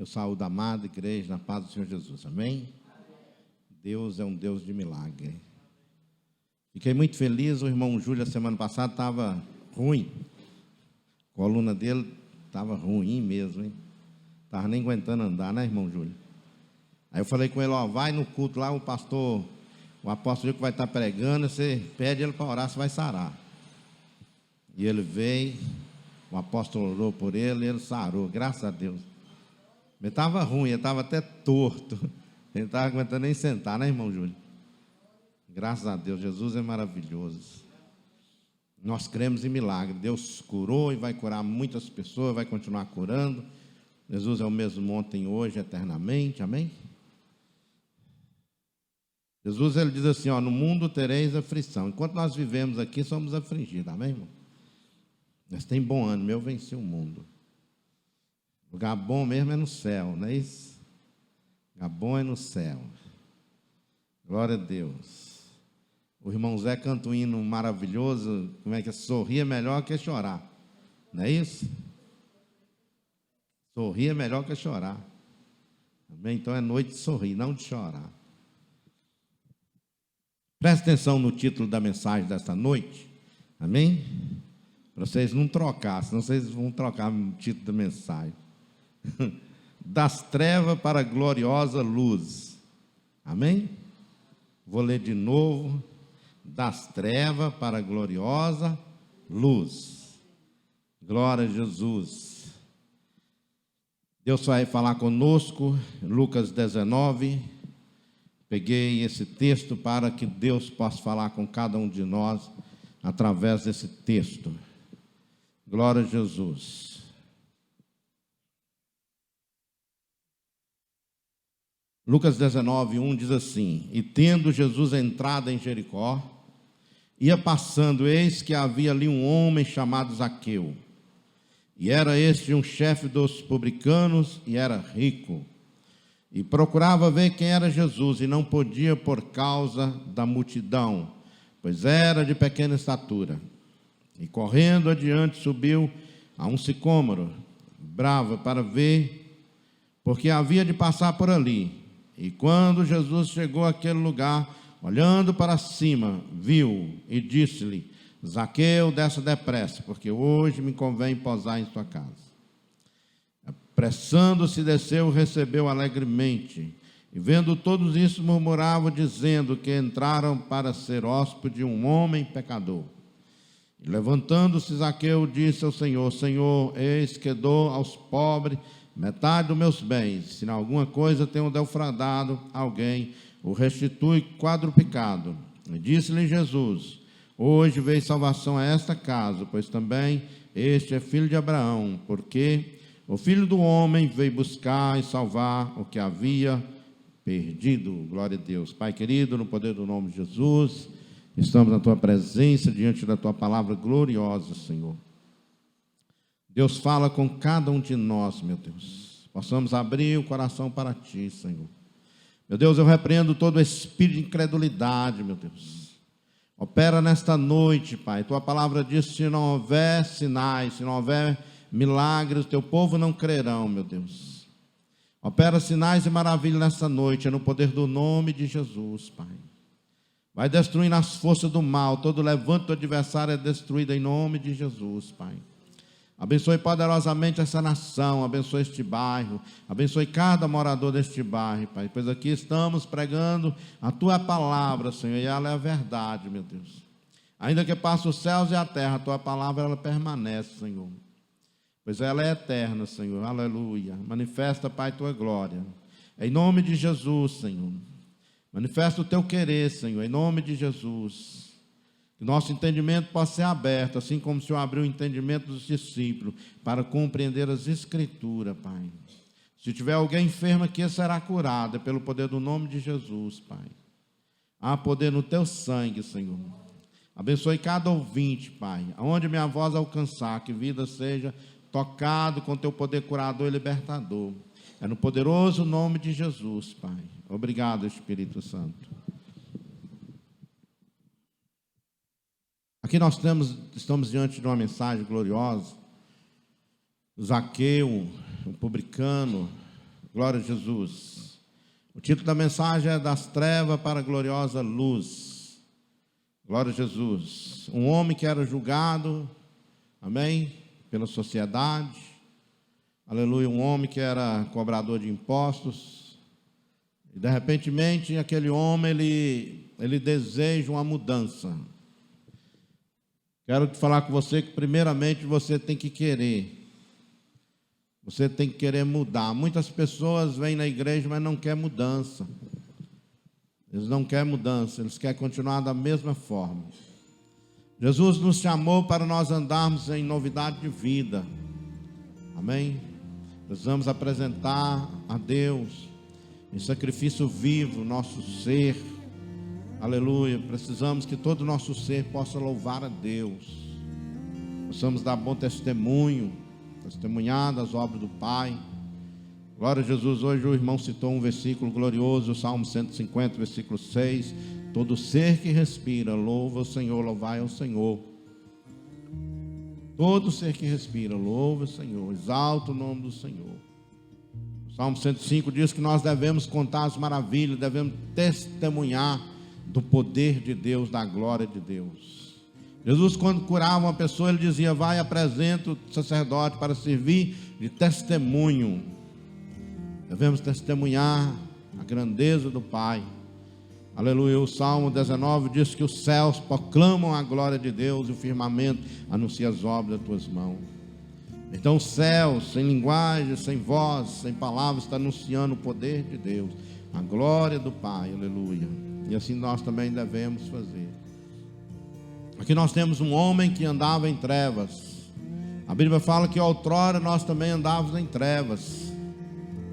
Eu saúdo a amada igreja na paz do Senhor Jesus, amém? Deus é um Deus de milagre. Fiquei muito feliz, o irmão Júlio, a semana passada, estava ruim. A coluna dele estava ruim mesmo, hein? Estava nem aguentando andar, né, irmão Júlio? Aí eu falei com ele, vai no culto lá, o apóstolo que vai estar pregando, você pede ele para orar, você vai sarar. E ele veio, o apóstolo orou por ele, e ele sarou, graças a Deus. Ele estava ruim, ele estava até torto, ele não estava aguentando nem sentar, né, irmão Júlio? Graças a Deus, Jesus é maravilhoso. Nós cremos em milagre. Deus curou e vai curar muitas pessoas, vai continuar curando. Jesus é o mesmo ontem, hoje, eternamente, amém? Jesus, ele diz assim, no mundo tereis aflição. Enquanto nós vivemos aqui, somos afligidos, amém, irmão? Mas tem bom ânimo, eu venci o mundo. Lugar bom mesmo é no céu, não é isso? Lugar bom é no céu. Glória a Deus. O irmão Zé canta um hino maravilhoso, como é que é? Sorrir é melhor que chorar, não é isso? Sorrir é melhor que chorar, amém? Então é noite de sorrir, não de chorar. Preste atenção no título da mensagem desta noite, amém? Para vocês não trocar, senão vocês vão trocar o título da mensagem. Das trevas para a gloriosa luz, amém? Vou ler de novo. Das trevas para a gloriosa luz. Glória a Jesus. Deus vai falar conosco, Lucas 19. Peguei esse texto para que Deus possa falar com cada um de nós através desse texto. Glória a Jesus. Lucas 19, 1 diz assim: E tendo Jesus entrado em Jericó, ia passando, eis que havia ali um homem chamado Zaqueu. E era este um chefe dos publicanos, e era rico. E procurava ver quem era Jesus, e não podia por causa da multidão, pois era de pequena estatura. E correndo adiante subiu a um sicômoro, bravo, para ver, porque havia de passar por ali. E quando Jesus chegou àquele lugar, olhando para cima, viu e disse-lhe: Zaqueu, desça depressa, porque hoje me convém posar em sua casa. Apressando-se, desceu e recebeu alegremente. E vendo todos isso, murmuravam, dizendo que entraram para ser hóspede de um homem pecador. E levantando-se, Zaqueu disse ao Senhor: Senhor, eis que dou aos pobres metade dos meus bens. Se em alguma coisa tenho defraudado alguém, o restitui quadruplicado. E disse-lhe Jesus: Hoje veio salvação a esta casa, pois também este é filho de Abraão, porque o Filho do Homem veio buscar e salvar o que havia perdido. Glória a Deus. Pai querido, no poder do nome de Jesus, estamos na Tua presença, diante da Tua palavra gloriosa, Senhor. Deus, fala com cada um de nós, meu Deus. Possamos abrir o coração para Ti, Senhor. Meu Deus, eu repreendo todo espírito de incredulidade, meu Deus. Opera nesta noite, Pai. Tua palavra diz: se não houver sinais, se não houver milagres, Teu povo não crerão, meu Deus. Opera sinais e maravilhas nesta noite, é no poder do nome de Jesus, Pai. Vai destruindo as forças do mal, todo levante do adversário é destruído em nome de Jesus, Pai. Abençoe poderosamente essa nação, abençoe este bairro, abençoe cada morador deste bairro, Pai, pois aqui estamos pregando a Tua palavra, Senhor, e ela é a verdade, meu Deus. Ainda que passe os céus e a terra, a Tua palavra, ela permanece, Senhor, pois ela é eterna, Senhor, aleluia. Manifesta, Pai, Tua glória, em nome de Jesus, Senhor. Manifesta o Teu querer, Senhor, em nome de Jesus. Que nosso entendimento possa ser aberto, assim como o Senhor abriu o entendimento dos discípulos, para compreender as Escrituras, Pai. Se tiver alguém enfermo aqui, será curado, pelo poder do nome de Jesus, Pai. Há poder no Teu sangue, Senhor. Abençoe cada ouvinte, Pai, aonde minha voz alcançar, que vida seja tocado com Teu poder curador e libertador. É no poderoso nome de Jesus, Pai. Obrigado, Espírito Santo. Aqui nós estamos diante de uma mensagem gloriosa. Zaqueu, um publicano, Glória a Jesus. O título da mensagem é Das Trevas para a Gloriosa Luz. Glória a Jesus. Um homem que era julgado, amém, pela sociedade. Aleluia. Um homem que era cobrador de impostos. E de repentemente aquele homem, ele deseja uma mudança. Quero te falar com você que primeiramente você tem que querer. Você tem que querer mudar. Muitas pessoas vêm na igreja, mas não querem mudança. Eles não querem mudança, eles querem continuar da mesma forma. Jesus nos chamou para nós andarmos em novidade de vida. Amém? Precisamos apresentar a Deus em sacrifício vivo nosso ser. Aleluia. Precisamos que todo o nosso ser possa louvar a Deus. Possamos dar bom testemunho, testemunhar das obras do Pai. Glória a Jesus. Hoje o irmão citou um versículo glorioso, o Salmo 150, versículo 6. Todo ser que respira, louva o Senhor, louvai ao Senhor. Todo ser que respira, louva o Senhor, exalta o nome do Senhor. O Salmo 105 diz que nós devemos contar as maravilhas, devemos testemunhar do poder de Deus, da glória de Deus. Jesus, quando curava uma pessoa, ele dizia: vai, apresenta o sacerdote para servir de testemunho. Devemos testemunhar a grandeza do Pai. Aleluia. O Salmo 19 diz que os céus proclamam a glória de Deus e o firmamento anuncia as obras das tuas mãos. Então os céus, sem linguagem, sem voz, sem palavras, está anunciando o poder de Deus, a glória do Pai. Aleluia. E assim nós também devemos fazer. Aqui nós temos um homem que andava em trevas. A Bíblia fala que outrora nós também andávamos em trevas.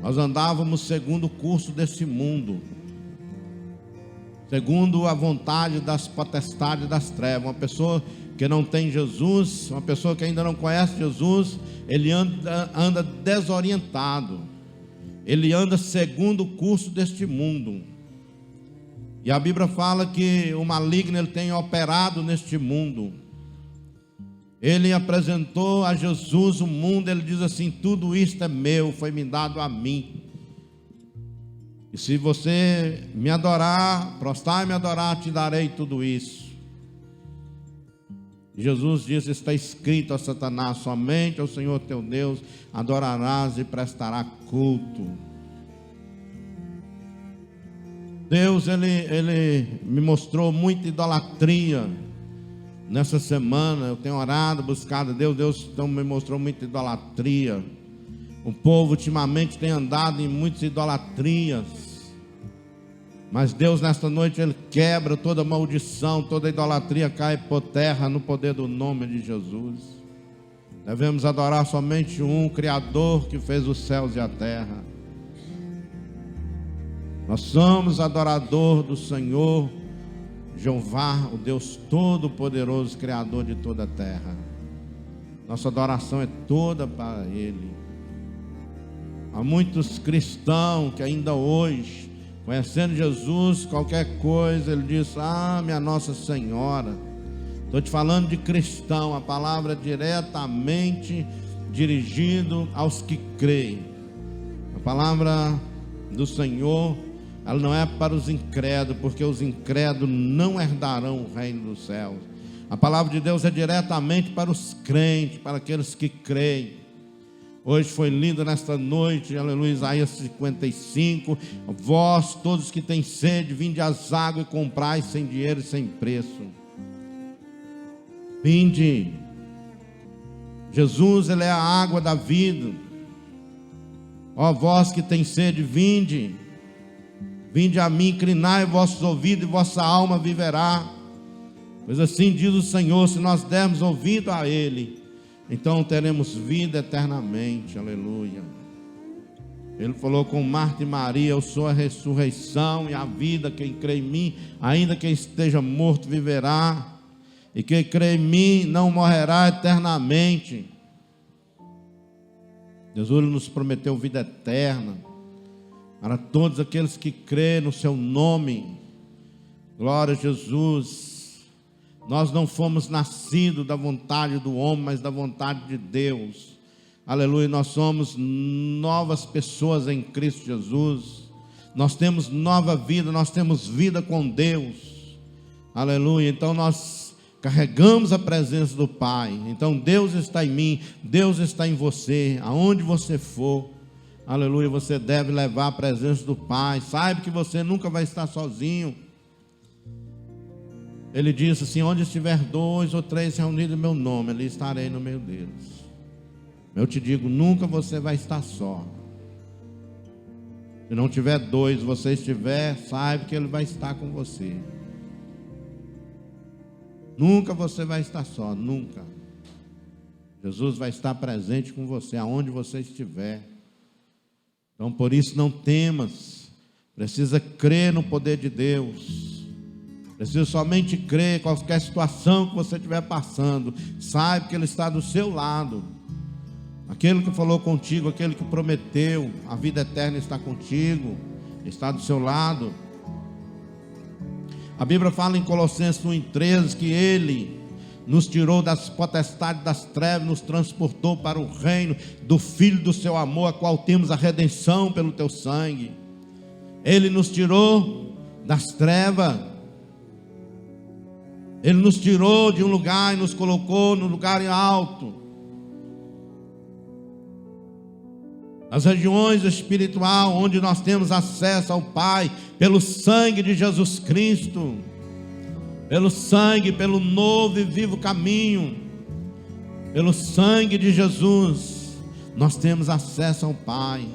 Nós andávamos segundo o curso desse mundo, segundo a vontade das potestades das trevas. Uma pessoa que não tem Jesus, uma pessoa que ainda não conhece Jesus, ele anda desorientado. Ele anda segundo o curso deste mundo. E a Bíblia fala que o maligno ele tem operado neste mundo. Ele apresentou a Jesus o mundo, ele diz assim: tudo isto é meu, foi me dado a mim. E se você me adorar, prostrar e me adorar, te darei tudo isso. Jesus disse: está escrito a Satanás, somente ao Senhor teu Deus adorarás e prestará culto. Deus, ele me mostrou muita idolatria nessa semana. Eu tenho orado, buscado a Deus. Deus então me mostrou muita idolatria. O povo ultimamente tem andado em muitas idolatrias. Mas Deus nesta noite ele quebra toda maldição, toda idolatria cai por terra no poder do nome de Jesus. Devemos adorar somente um Criador que fez os céus e a terra. Nós somos adorador do Senhor Jeová, o Deus Todo-Poderoso, Criador de toda a terra. Nossa adoração é toda para Ele. Há muitos cristãos que ainda hoje, conhecendo Jesus, qualquer coisa, ele diz: ah, minha Nossa Senhora. Estou te falando de cristão, a palavra é diretamente dirigido aos que creem. A palavra do Senhor, ela não é para os incrédulos, porque os incrédulos não herdarão o reino dos céus. A palavra de Deus é diretamente para os crentes, para aqueles que creem. Hoje foi lindo nesta noite, aleluia, Isaías 55. Vós, todos que têm sede, vinde às águas e comprai sem dinheiro e sem preço. Vinde. Jesus, ele é a água da vida. Ó vós que têm sede, vinde. Vinde a mim, inclinai vossos ouvidos e vossa alma viverá. Pois assim diz o Senhor: se nós dermos ouvido a Ele, então teremos vida eternamente. Aleluia. Ele falou com Marta e Maria: eu sou a ressurreição e a vida. Quem crê em mim, ainda que esteja morto, viverá. E quem crê em mim não morrerá eternamente. Jesus nos prometeu vida eterna para todos aqueles que crêem no seu nome. Glória a Jesus. Nós não fomos nascidos da vontade do homem, mas da vontade de Deus. Aleluia, nós somos novas pessoas em Cristo Jesus. Nós temos nova vida, nós temos vida com Deus. Aleluia, então nós carregamos a presença do Pai. Então Deus está em mim, Deus está em você. Aonde você for, aleluia, você deve levar a presença do Pai. Saiba que você nunca vai estar sozinho. Ele disse assim: onde estiver 2 ou 3 reunidos em meu nome, ali estarei no meio deles. Eu te digo, nunca você vai estar só. Se não tiver 2, você estiver, saiba que Ele vai estar com você. Nunca você vai estar só, nunca. Jesus vai estar presente com você, aonde você estiver. Então, por isso, não temas. Precisa crer no poder de Deus. Precisa somente crer. Qualquer situação que você estiver passando, saiba que Ele está do seu lado. Aquele que falou contigo, aquele que prometeu a vida eterna está contigo, está do seu lado. A Bíblia fala em Colossenses 1:13 que Ele nos tirou das potestades das trevas, nos transportou para o reino do Filho do seu amor, a qual temos a redenção pelo teu sangue. Ele nos tirou das trevas, Ele nos tirou de um lugar e nos colocou no lugar alto, as regiões espirituais, onde nós temos acesso ao Pai, pelo sangue de Jesus Cristo, pelo sangue, pelo novo e vivo caminho, pelo sangue de Jesus, nós temos acesso ao Pai,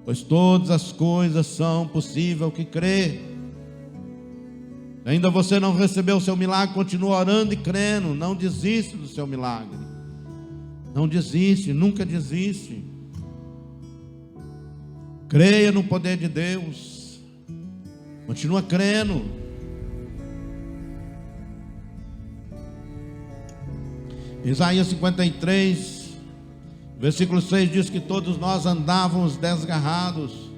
pois todas as coisas são possíveis ao que crê. Ainda você não recebeu o seu milagre, continua orando e crendo, não desiste do seu milagre, não desiste, nunca desiste. Creia no poder de Deus, continua crendo. Isaías 53, versículo 6 diz que todos nós andávamos desgarrados,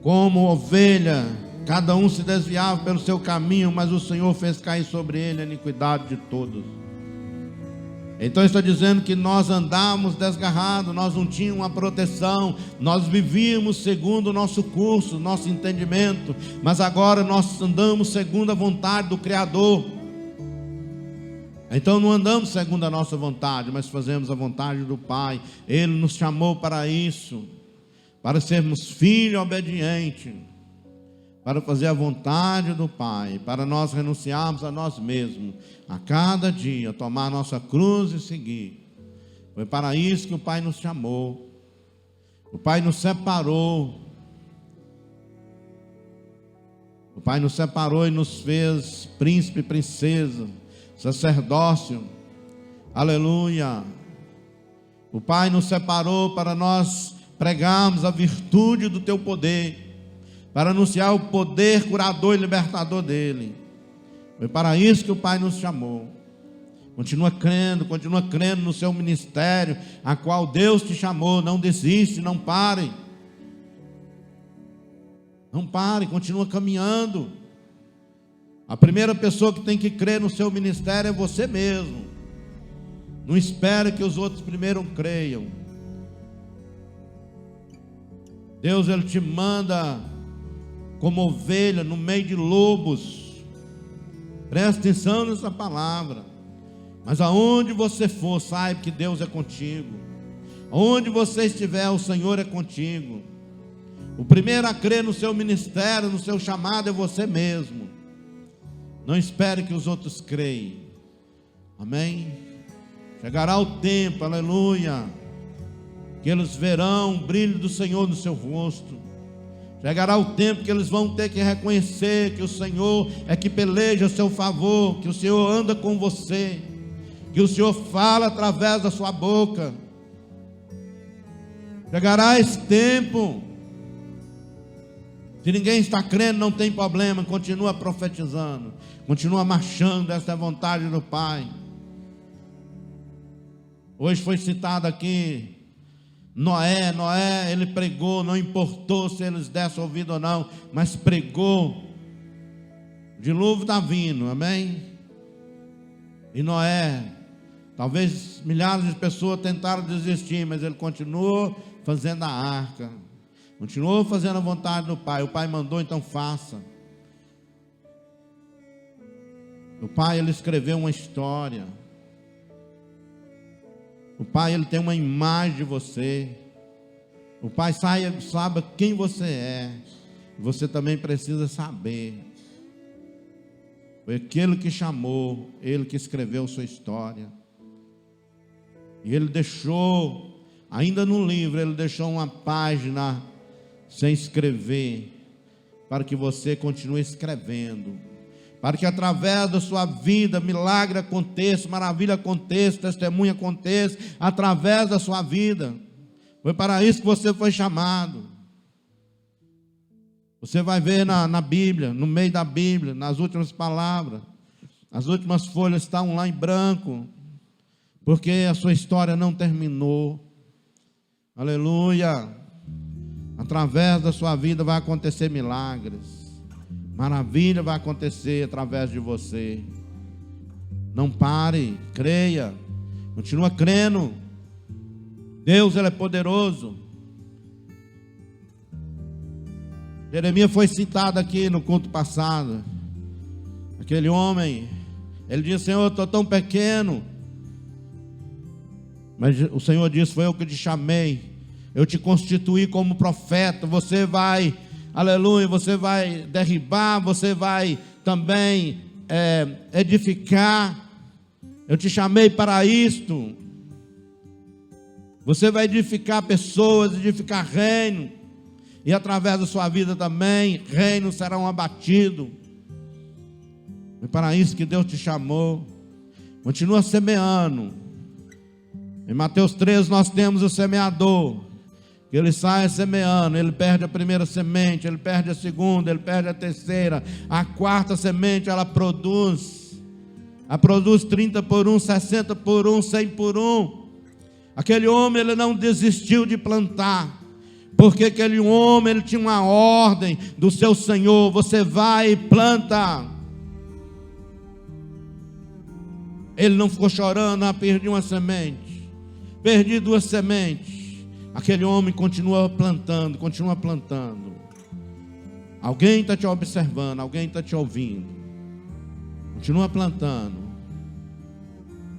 como ovelha, cada um se desviava pelo seu caminho, mas o Senhor fez cair sobre ele a iniquidade de todos. Então está dizendo que nós andávamos desgarrados, nós não tínhamos uma proteção, nós vivíamos segundo o nosso curso, nosso entendimento, mas agora nós andamos segundo a vontade do Criador. Então não andamos segundo a nossa vontade, mas fazemos a vontade do Pai. Ele nos chamou para isso, para sermos filhos obedientes, para fazer a vontade do Pai, para nós renunciarmos a nós mesmos, a cada dia, tomar a nossa cruz e seguir. Foi para isso que o Pai nos chamou. O Pai nos separou. O Pai nos separou e nos fez príncipe e princesa, sacerdócio. Aleluia. O Pai nos separou para nós pregarmos a virtude do teu poder, para anunciar o poder curador e libertador dele. Foi para isso que o Pai nos chamou. Continua crendo no seu ministério, a qual Deus te chamou. Não desiste, não pare. Não pare, continua caminhando. A primeira pessoa que tem que crer no seu ministério é você mesmo. Não espere que os outros primeiro creiam. Deus, Ele te manda como ovelha no meio de lobos. Presta atenção nessa palavra. Mas aonde você for, saiba que Deus é contigo. Aonde você estiver, o Senhor é contigo. O primeiro a crer no seu ministério, no seu chamado, é você mesmo. Não espere que os outros creiam. Amém? Chegará o tempo, aleluia, que eles verão o brilho do Senhor no seu rosto. Chegará o tempo que eles vão ter que reconhecer que o Senhor é que peleja a seu favor, que o Senhor anda com você, que o Senhor fala através da sua boca. Chegará esse tempo. Se ninguém está crendo, não tem problema, continua profetizando, continua marchando, essa é a vontade do Pai. Hoje foi citado aqui Noé, ele pregou, não importou se eles dessem ouvido ou não, mas pregou. O dilúvio está vindo, amém? E Noé Talvez milhares de pessoas tentaram desistir, mas ele continuou fazendo a arca, continuou fazendo a vontade do Pai. O Pai mandou, então faça. O Pai, ele escreveu uma história. O Pai, ele tem uma imagem de você. O Pai sabe quem você é. Você também precisa saber. Foi aquele que chamou, ele que escreveu sua história. E ele deixou, ainda no livro, ele deixou uma página sem escrever, para que você continue escrevendo, para que através da sua vida, milagre aconteça, maravilha aconteça, testemunho aconteça, através da sua vida. Foi para isso que você foi chamado. Você vai ver na Bíblia, no meio da Bíblia, nas últimas palavras, as últimas folhas estão lá em branco, porque a sua história não terminou. Aleluia. Através da sua vida vai acontecer milagres, maravilha vai acontecer através de você. Não pare, creia, continua crendo. Deus, ele é poderoso. Jeremias foi citado aqui no culto passado. Aquele homem, ele disse: Senhor, eu estou tão pequeno. Mas o Senhor disse: foi eu que te chamei, eu te constituí como profeta. Você vai, aleluia, você vai derribar, você vai também edificar. Eu te chamei para isto. Você vai edificar pessoas, edificar reino. E através da sua vida também, reinos serão abatidos. É para isso que Deus te chamou. Continua semeando. Em Mateus 13 nós temos o semeador, que ele sai semeando, ele perde a primeira semente, ele perde a segunda, ele perde a terceira, a quarta semente ela produz 30 por 1, 60 por 1, 100 por 1. Aquele homem, ele não desistiu de plantar, porque aquele homem, ele tinha uma ordem do seu Senhor: você vai e planta. Ele não ficou chorando: perdi uma semente, perdi 2 sementes. Aquele homem continua plantando, continua plantando. Alguém está te observando, alguém está te ouvindo. Continua plantando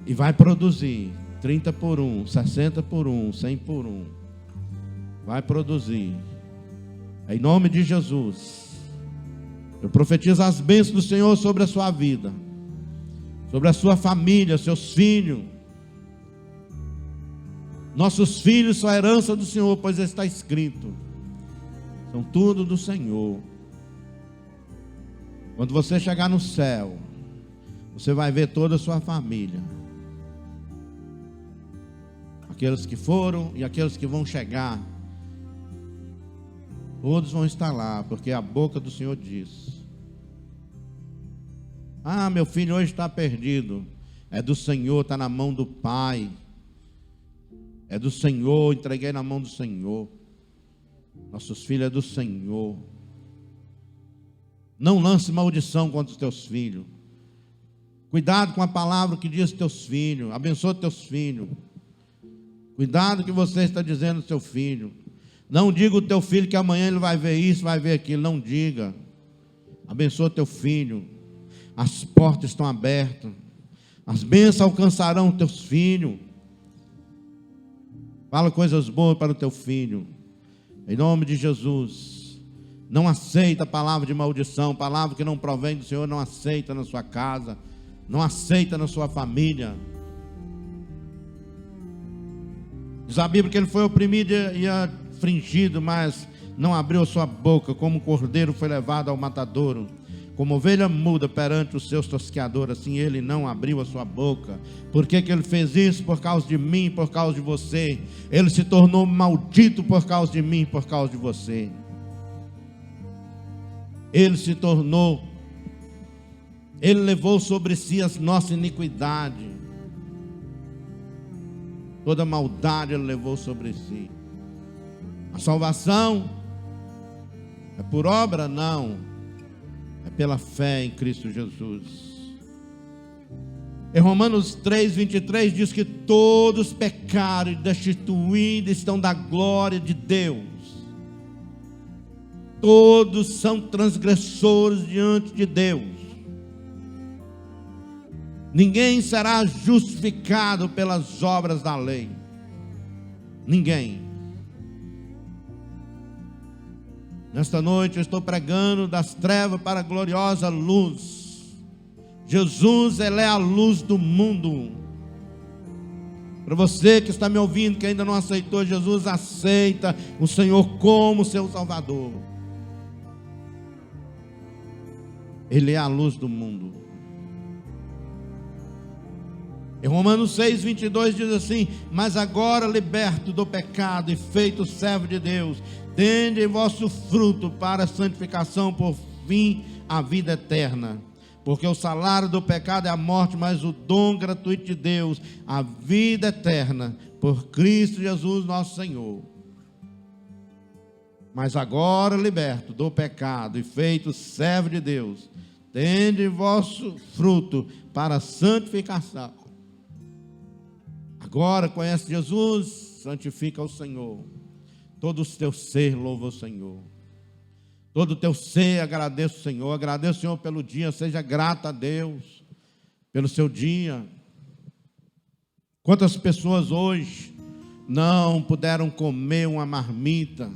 e vai produzir 30 por 1, 60 por 1, 100 por 1. Vai produzir. Em nome de Jesus, eu profetizo as bênçãos do Senhor sobre a sua vida, sobre a sua família, seus filhos. Nossos filhos são a herança do Senhor, pois está escrito: são tudo do Senhor. Quando você chegar no céu, você vai ver toda a sua família, aqueles que foram e aqueles que vão chegar. Todos vão estar lá, porque a boca do Senhor diz: meu filho hoje está perdido. É do Senhor, está na mão do Pai. É do Senhor, entreguei na mão do Senhor. Nossos filhos é do Senhor. Não lance maldição contra os teus filhos. Cuidado com a palavra que diz teus filhos. Abençoa teus filhos. Cuidado que você está dizendo ao seu filho. Não diga o teu filho que amanhã ele vai ver isso, vai ver aquilo. Não diga. Abençoa teu filho. As portas estão abertas. As bênçãos alcançarão teus filhos. Fala coisas boas para o teu filho. Em nome de Jesus. Não aceita a palavra de maldição. Palavra que não provém do Senhor, não aceita na sua casa. Não aceita na sua família. Diz a Bíblia que ele foi oprimido e afligido, mas não abriu a sua boca. Como cordeiro foi levado ao matadouro, como ovelha muda perante os seus tosqueadores, assim ele não abriu a sua boca. Por que ele fez isso? Por causa de mim, por causa de você. Ele se tornou maldito por causa de mim, por causa de você. Ele se tornou, ele levou sobre si as nossas iniquidades. Toda maldade ele levou sobre si. A salvação é por obra? Não. É pela fé em Cristo Jesus. Em Romanos 3:23 diz que todos pecaram e destituídos estão da glória de Deus. Todos são transgressores diante de Deus. Ninguém será justificado pelas obras da lei. Ninguém. Nesta noite eu estou pregando das trevas para a gloriosa luz. Jesus, Ele é a luz do mundo. Para você que está me ouvindo, que ainda não aceitou Jesus, aceita o Senhor como seu Salvador. Ele é a luz do mundo. Em Romanos 6:22 diz assim: mas agora liberto do pecado e feito servo de Deus, tende em vosso fruto para a santificação, por fim a vida eterna. Porque o salário do pecado é a morte, mas o dom gratuito de Deus, a vida eterna, por Cristo Jesus nosso Senhor. Mas agora liberto do pecado e feito servo de Deus, tende em vosso fruto para a santificação. Agora conhece Jesus, santifica o Senhor. Todo o teu ser louva o Senhor. Todo o teu ser agradeça o Senhor. Agradeça o Senhor pelo dia. Seja grato a Deus pelo seu dia. Quantas pessoas hoje não puderam comer uma marmita?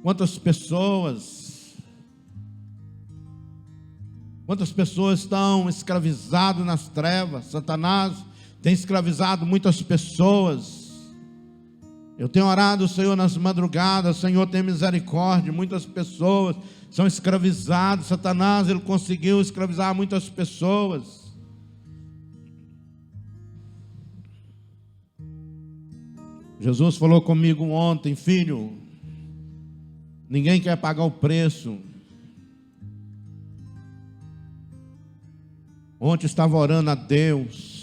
Quantas pessoas estão escravizadas nas trevas? Satanás tem escravizado muitas pessoas. Eu tenho orado, Senhor, nas madrugadas. Senhor, tem misericórdia. Muitas pessoas são escravizadas. Satanás, ele conseguiu escravizar muitas pessoas. Jesus falou comigo ontem: filho, ninguém quer pagar o preço. Ontem estava orando a Deus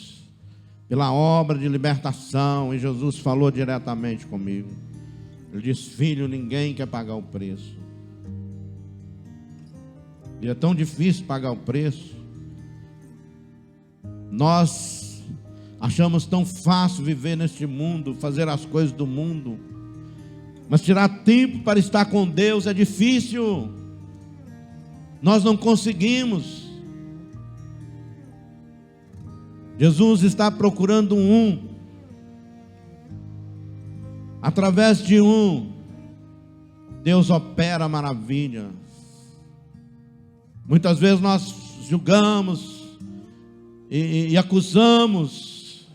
pela obra de libertação, e Jesus falou diretamente comigo. Ele disse: filho, ninguém quer pagar o preço. E é tão difícil pagar o preço. Nós achamos tão fácil viver neste mundo, fazer as coisas do mundo, mas tirar tempo para estar com Deus é difícil. Nós não conseguimos. Jesus está procurando através de Deus opera maravilhas. Muitas vezes nós julgamos e acusamos,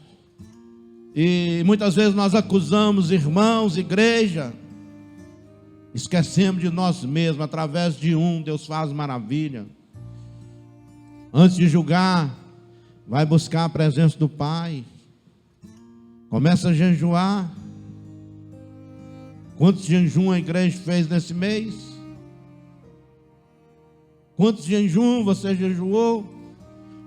e muitas vezes nós acusamos irmãos, igreja, esquecemos de nós mesmos. Através de Deus faz maravilha. Antes de julgar, vai buscar a presença do Pai. Começa a jejuar. Quantos jejum a igreja fez nesse mês? Quantos jejum você jejuou?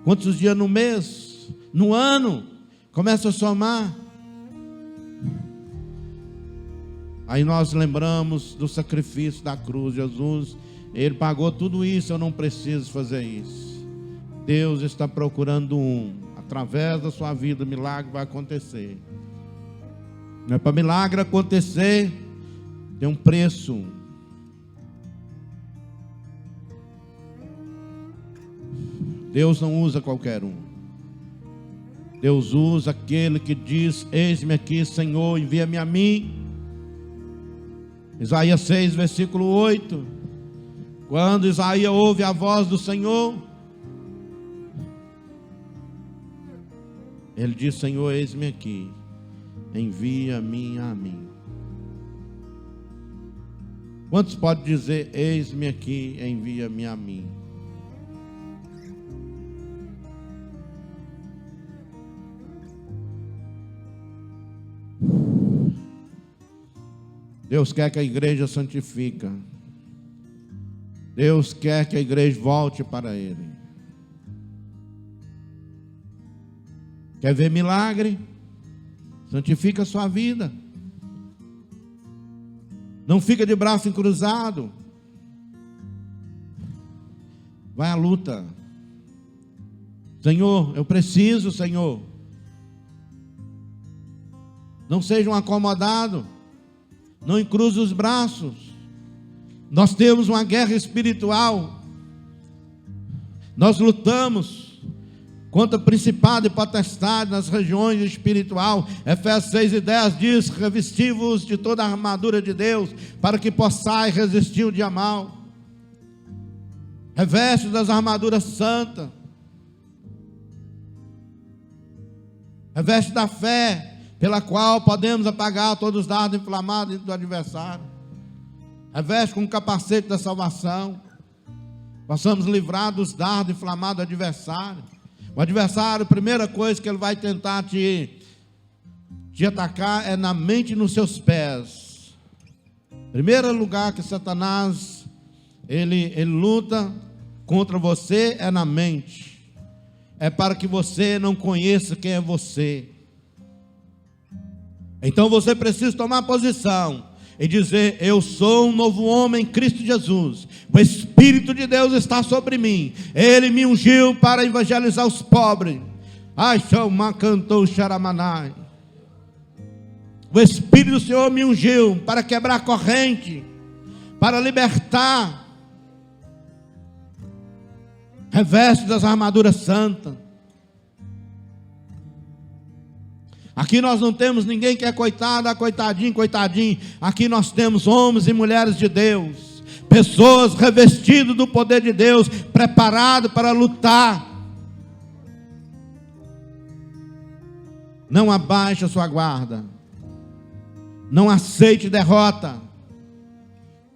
Quantos dias no mês? No ano? Começa a somar. Aí nós lembramos do sacrifício da cruz. Jesus, Ele pagou tudo isso, eu não preciso fazer isso. Deus está procurando através da sua vida, milagre vai acontecer. Não é para milagre acontecer, tem um preço. Deus não usa qualquer um. Deus usa aquele que diz: eis-me aqui, Senhor, envia-me a mim. Isaías 6, versículo 8. Quando Isaías ouve a voz do Senhor, ele diz: Senhor, eis-me aqui, envia-me a mim. Quantos podem dizer: eis-me aqui, envia-me a mim? Deus quer que a igreja santifique. Deus quer que a igreja volte para Ele. Quer ver milagre? Santifica a sua vida. Não fica de braço cruzado. Vai à luta. Senhor, eu preciso, Senhor. Não seja um acomodado. Não encruze os braços. Nós temos uma guerra espiritual. Nós lutamos contra principado e potestade nas regiões espiritual. Efésios 6:10 diz: revesti-vos de toda a armadura de Deus, para que possais resistir o dia mau. Reveste das armaduras santas. Reveste da fé, pela qual podemos apagar todos os dardos inflamados do adversário. Reveste com o capacete da salvação. Possamos livrar dos dardos inflamados do adversário. O adversário, a primeira coisa que ele vai tentar te atacar é na mente e nos seus pés. Primeiro lugar que Satanás ele luta contra você é na mente. É para que você não conheça quem é você. Então você precisa tomar posição e dizer: eu sou um novo homem em Cristo Jesus. O Espírito de Deus está sobre mim. Ele me ungiu para evangelizar os pobres. Ai, chama cantou xaramanai. O Espírito do Senhor me ungiu para quebrar a corrente, para libertar. Reveste das armaduras santas. Aqui nós não temos ninguém que é coitado, coitadinho, coitadinho. Aqui nós temos homens e mulheres de Deus, pessoas revestidas do poder de Deus, preparados para lutar. Não abaixe a sua guarda. Não aceite derrota,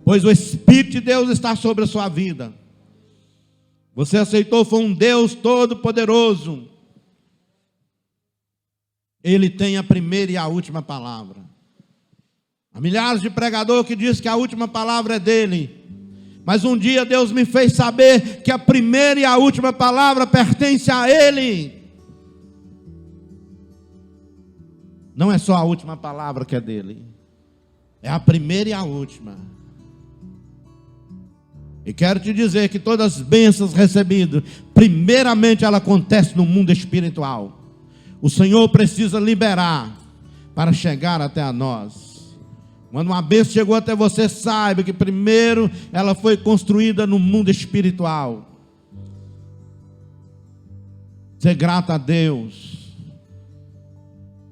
pois o Espírito de Deus está sobre a sua vida. Você aceitou, foi um Deus todo-poderoso. Ele tem a primeira e a última palavra. Há milhares de pregadores que dizem que a última palavra é dele. Mas um dia Deus me fez saber que a primeira e a última palavra pertence a ele. Não é só a última palavra que é dele. É a primeira e a última. E quero te dizer que todas as bênçãos recebidas, primeiramente ela acontece no mundo espiritual. O Senhor precisa liberar para chegar até a nós. Quando uma bênção chegou até você, saiba que primeiro ela foi construída no mundo espiritual. Ser grato a Deus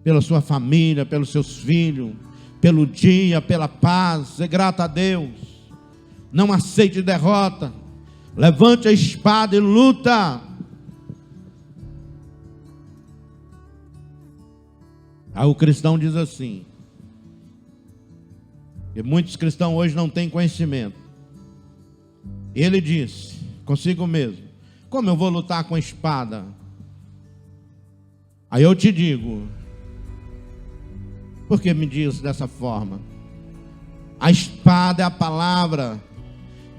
pela sua família, pelos seus filhos, pelo dia, pela paz. Ser grato a Deus. Não aceite derrota. Levante a espada e luta. Aí o cristão diz assim, e muitos cristãos hoje não têm conhecimento. Ele disse consigo mesmo: como eu vou lutar com a espada? Aí eu te digo: por que me diz dessa forma? A espada é a palavra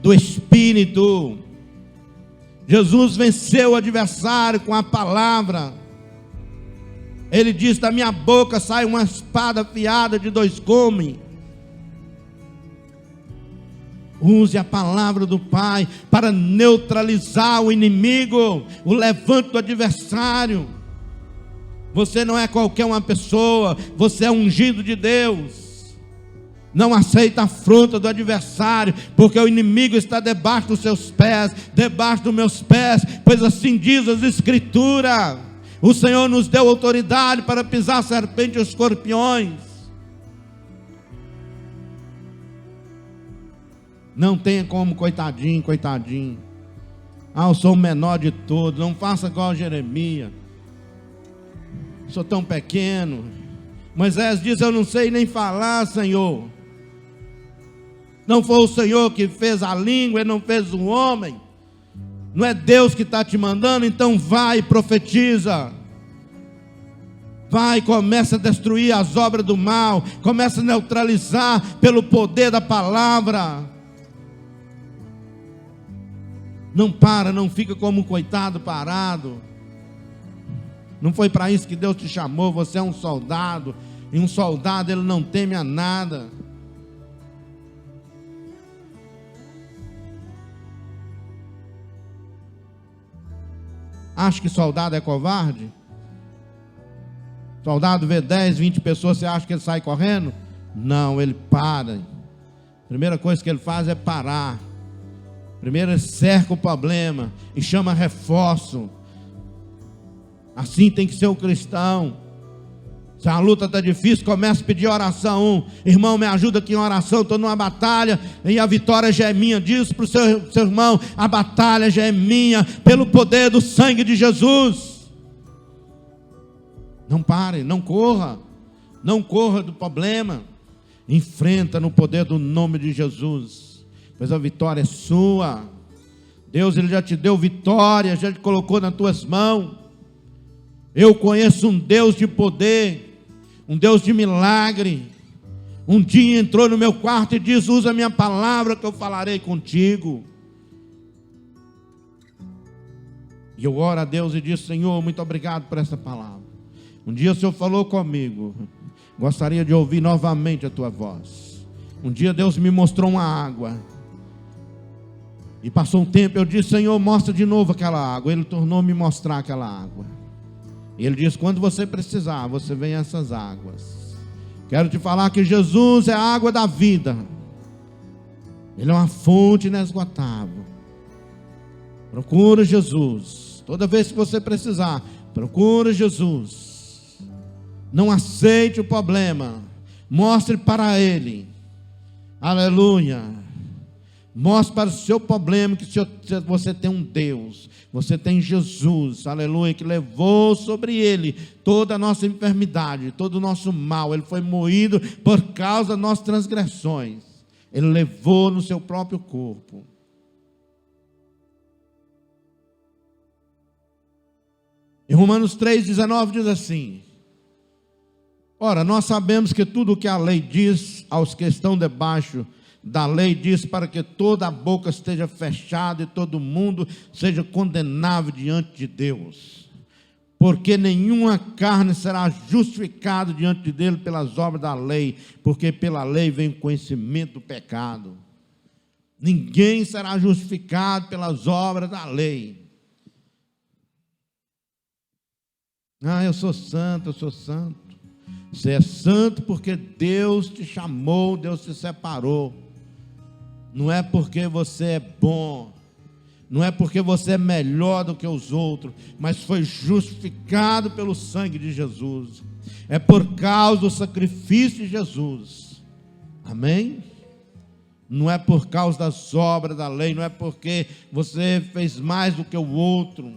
do Espírito. Jesus venceu o adversário com a palavra. Ele diz: da minha boca sai uma espada afiada de 2 gumes. Use a palavra do Pai para neutralizar o inimigo, o levante do adversário. Você não é qualquer uma pessoa, você é ungido de Deus. Não aceita a afronta do adversário, porque o inimigo está debaixo dos seus pés, debaixo dos meus pés, pois assim diz as Escrituras. O Senhor nos deu autoridade para pisar serpentes e escorpiões. Não tenha como coitadinho, coitadinho. Eu sou o menor de todos. Não faça igual a Jeremias. Sou tão pequeno. Moisés diz: eu não sei nem falar, Senhor. Não foi o Senhor que fez a língua, Ele não fez o homem. Não é Deus que está te mandando? Então vai e profetiza. Vai, começa a destruir as obras do mal. Começa a neutralizar pelo poder da palavra. Não para, não fica como um coitado parado. Não foi para isso que Deus te chamou. Você é um soldado. E um soldado, ele não teme a nada. Acha que soldado é covarde? Soldado vê 10, 20 pessoas, você acha que ele sai correndo? Não, ele para. Primeira coisa que ele faz é parar. Primeiro ele cerca o problema e chama reforço. Assim tem que ser o cristão. Se a luta está difícil, começa a pedir oração. Irmão, me ajuda aqui em oração, estou numa batalha e a vitória já é minha. Diz para o seu irmão, a batalha já é minha, pelo poder do sangue de Jesus. Não pare, não corra do problema. Enfrenta no poder do nome de Jesus, pois a vitória é sua. Deus, Ele já te deu vitória, já te colocou nas tuas mãos. Eu conheço um Deus de poder, um Deus de milagre. Um dia entrou no meu quarto e disse: usa a minha palavra que eu falarei contigo. E eu oro a Deus e disse: Senhor, muito obrigado por essa palavra. Um dia o Senhor falou comigo, gostaria de ouvir novamente a tua voz. Um dia Deus me mostrou uma água, e passou um tempo, eu disse: Senhor, mostra de novo aquela água. Ele tornou a me mostrar aquela água. E Ele disse: quando você precisar, você vem a essas águas. Quero te falar que Jesus é a água da vida. Ele é uma fonte inesgotável. Procura Jesus. Toda vez que você precisar, procura Jesus. Não aceite o problema. Mostre para Ele. Aleluia. Mostre para o seu problema que você tem um Deus. Você tem Jesus, aleluia, que levou sobre Ele toda a nossa enfermidade, todo o nosso mal. Ele foi moído por causa das nossas transgressões. Ele levou no seu próprio corpo. Em Romanos 3,19 diz assim: ora, nós sabemos que tudo o que a lei diz aos que estão debaixo da lei diz para que toda a boca esteja fechada e todo mundo seja condenável diante de Deus. Porque nenhuma carne será justificada diante dele pelas obras da lei, porque pela lei vem o conhecimento do pecado. Ninguém será justificado pelas obras da lei. Ah, eu sou santo, eu sou santo. Você é santo porque Deus te chamou, Deus te separou. Não é porque você é bom, não é porque você é melhor do que os outros, mas foi justificado pelo sangue de Jesus. É por causa do sacrifício de Jesus. Amém? Não é por causa das obras da lei, não é porque você fez mais do que o outro,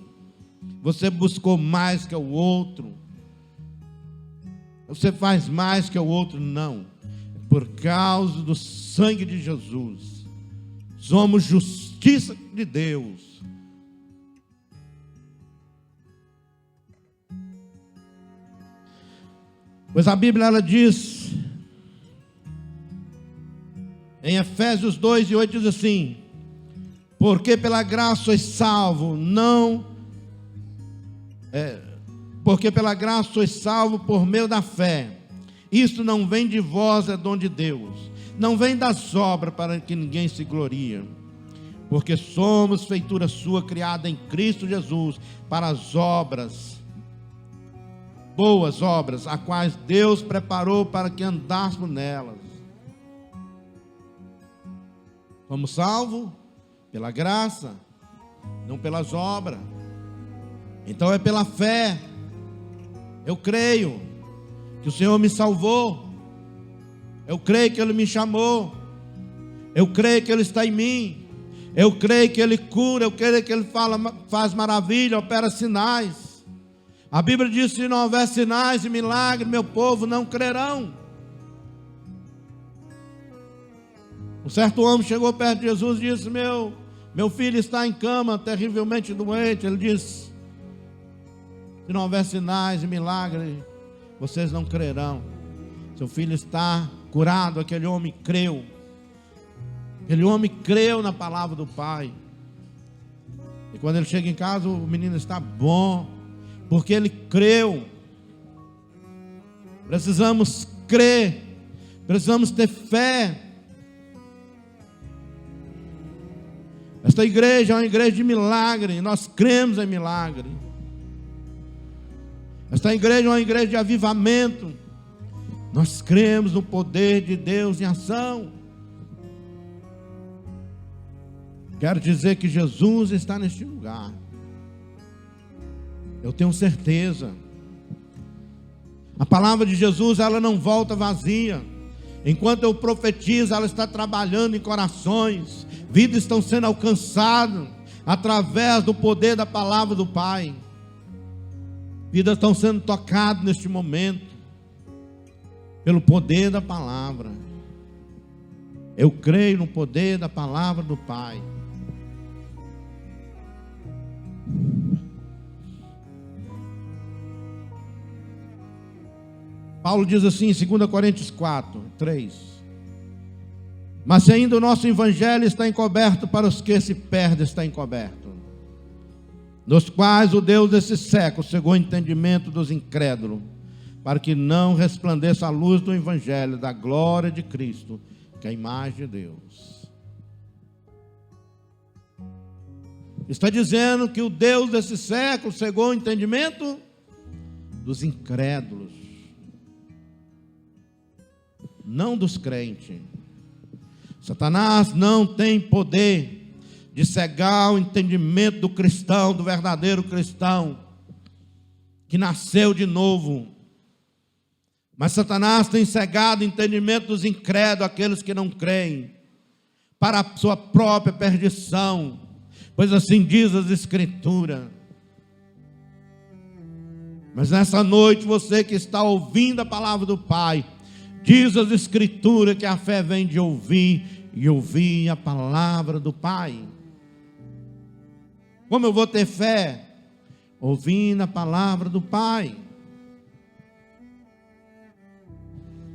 você buscou mais que o outro, você faz mais que o outro, não. É por causa do sangue de Jesus. Somos justiça de Deus. Pois a Bíblia ela diz, em Efésios 2:8 diz assim: porque pela graça sois salvo, porque pela graça sois salvo por meio da fé. Isso não vem de vós, é dom de Deus. Não vem das obras para que ninguém se glorie, porque somos feitura sua, criada em Cristo Jesus, para as obras, boas obras, as quais Deus preparou para que andássemos nelas. Fomos salvos pela graça, não pelas obras. Então é pela fé. Eu creio que o Senhor me salvou. Eu creio que Ele me chamou. Eu creio que Ele está em mim. Eu creio que Ele cura. Eu creio que Ele faz maravilha, opera sinais. A Bíblia diz: se não houver sinais e milagres, meu povo não crerão. Um certo homem chegou perto de Jesus e disse: meu filho está em cama, terrivelmente doente. Ele disse: se não houver sinais e milagres, vocês não crerão. Seu filho está curado. Aquele homem creu. Aquele homem creu na palavra do Pai. E quando ele chega em casa, o menino está bom, porque ele creu. Precisamos crer, precisamos ter fé. Esta igreja é uma igreja de milagre. Nós cremos em milagre. Esta igreja é uma igreja de avivamento. Nós cremos no poder de Deus em ação. Quero dizer que Jesus está neste lugar. Eu tenho certeza. A palavra de Jesus, ela não volta vazia. Enquanto eu profetizo, ela está trabalhando em corações. Vidas estão sendo alcançadas através do poder da palavra do Pai. Vidas estão sendo tocadas neste momento pelo poder da palavra. Eu creio no poder da palavra do Pai. Paulo diz assim em 2 Coríntios 4, 3: mas se ainda o nosso evangelho está encoberto, para os que se perdem está encoberto, nos quais o Deus desse século cegou o entendimento dos incrédulos, para que não resplandeça a luz do evangelho da glória de Cristo, que é a imagem de Deus. Está dizendo que o Deus desse século cegou o entendimento dos incrédulos, não dos crentes. Satanás não tem poder de cegar o entendimento do cristão, do verdadeiro cristão, que nasceu de novo. Mas Satanás tem cegado o entendimento dos incrédulos, aqueles que não creem, para a sua própria perdição, pois assim diz as Escrituras. Mas nessa noite, você que está ouvindo a palavra do Pai, diz as Escrituras que a fé vem de ouvir, e ouvir a palavra do Pai. Como eu vou ter fé? Ouvindo a palavra do Pai.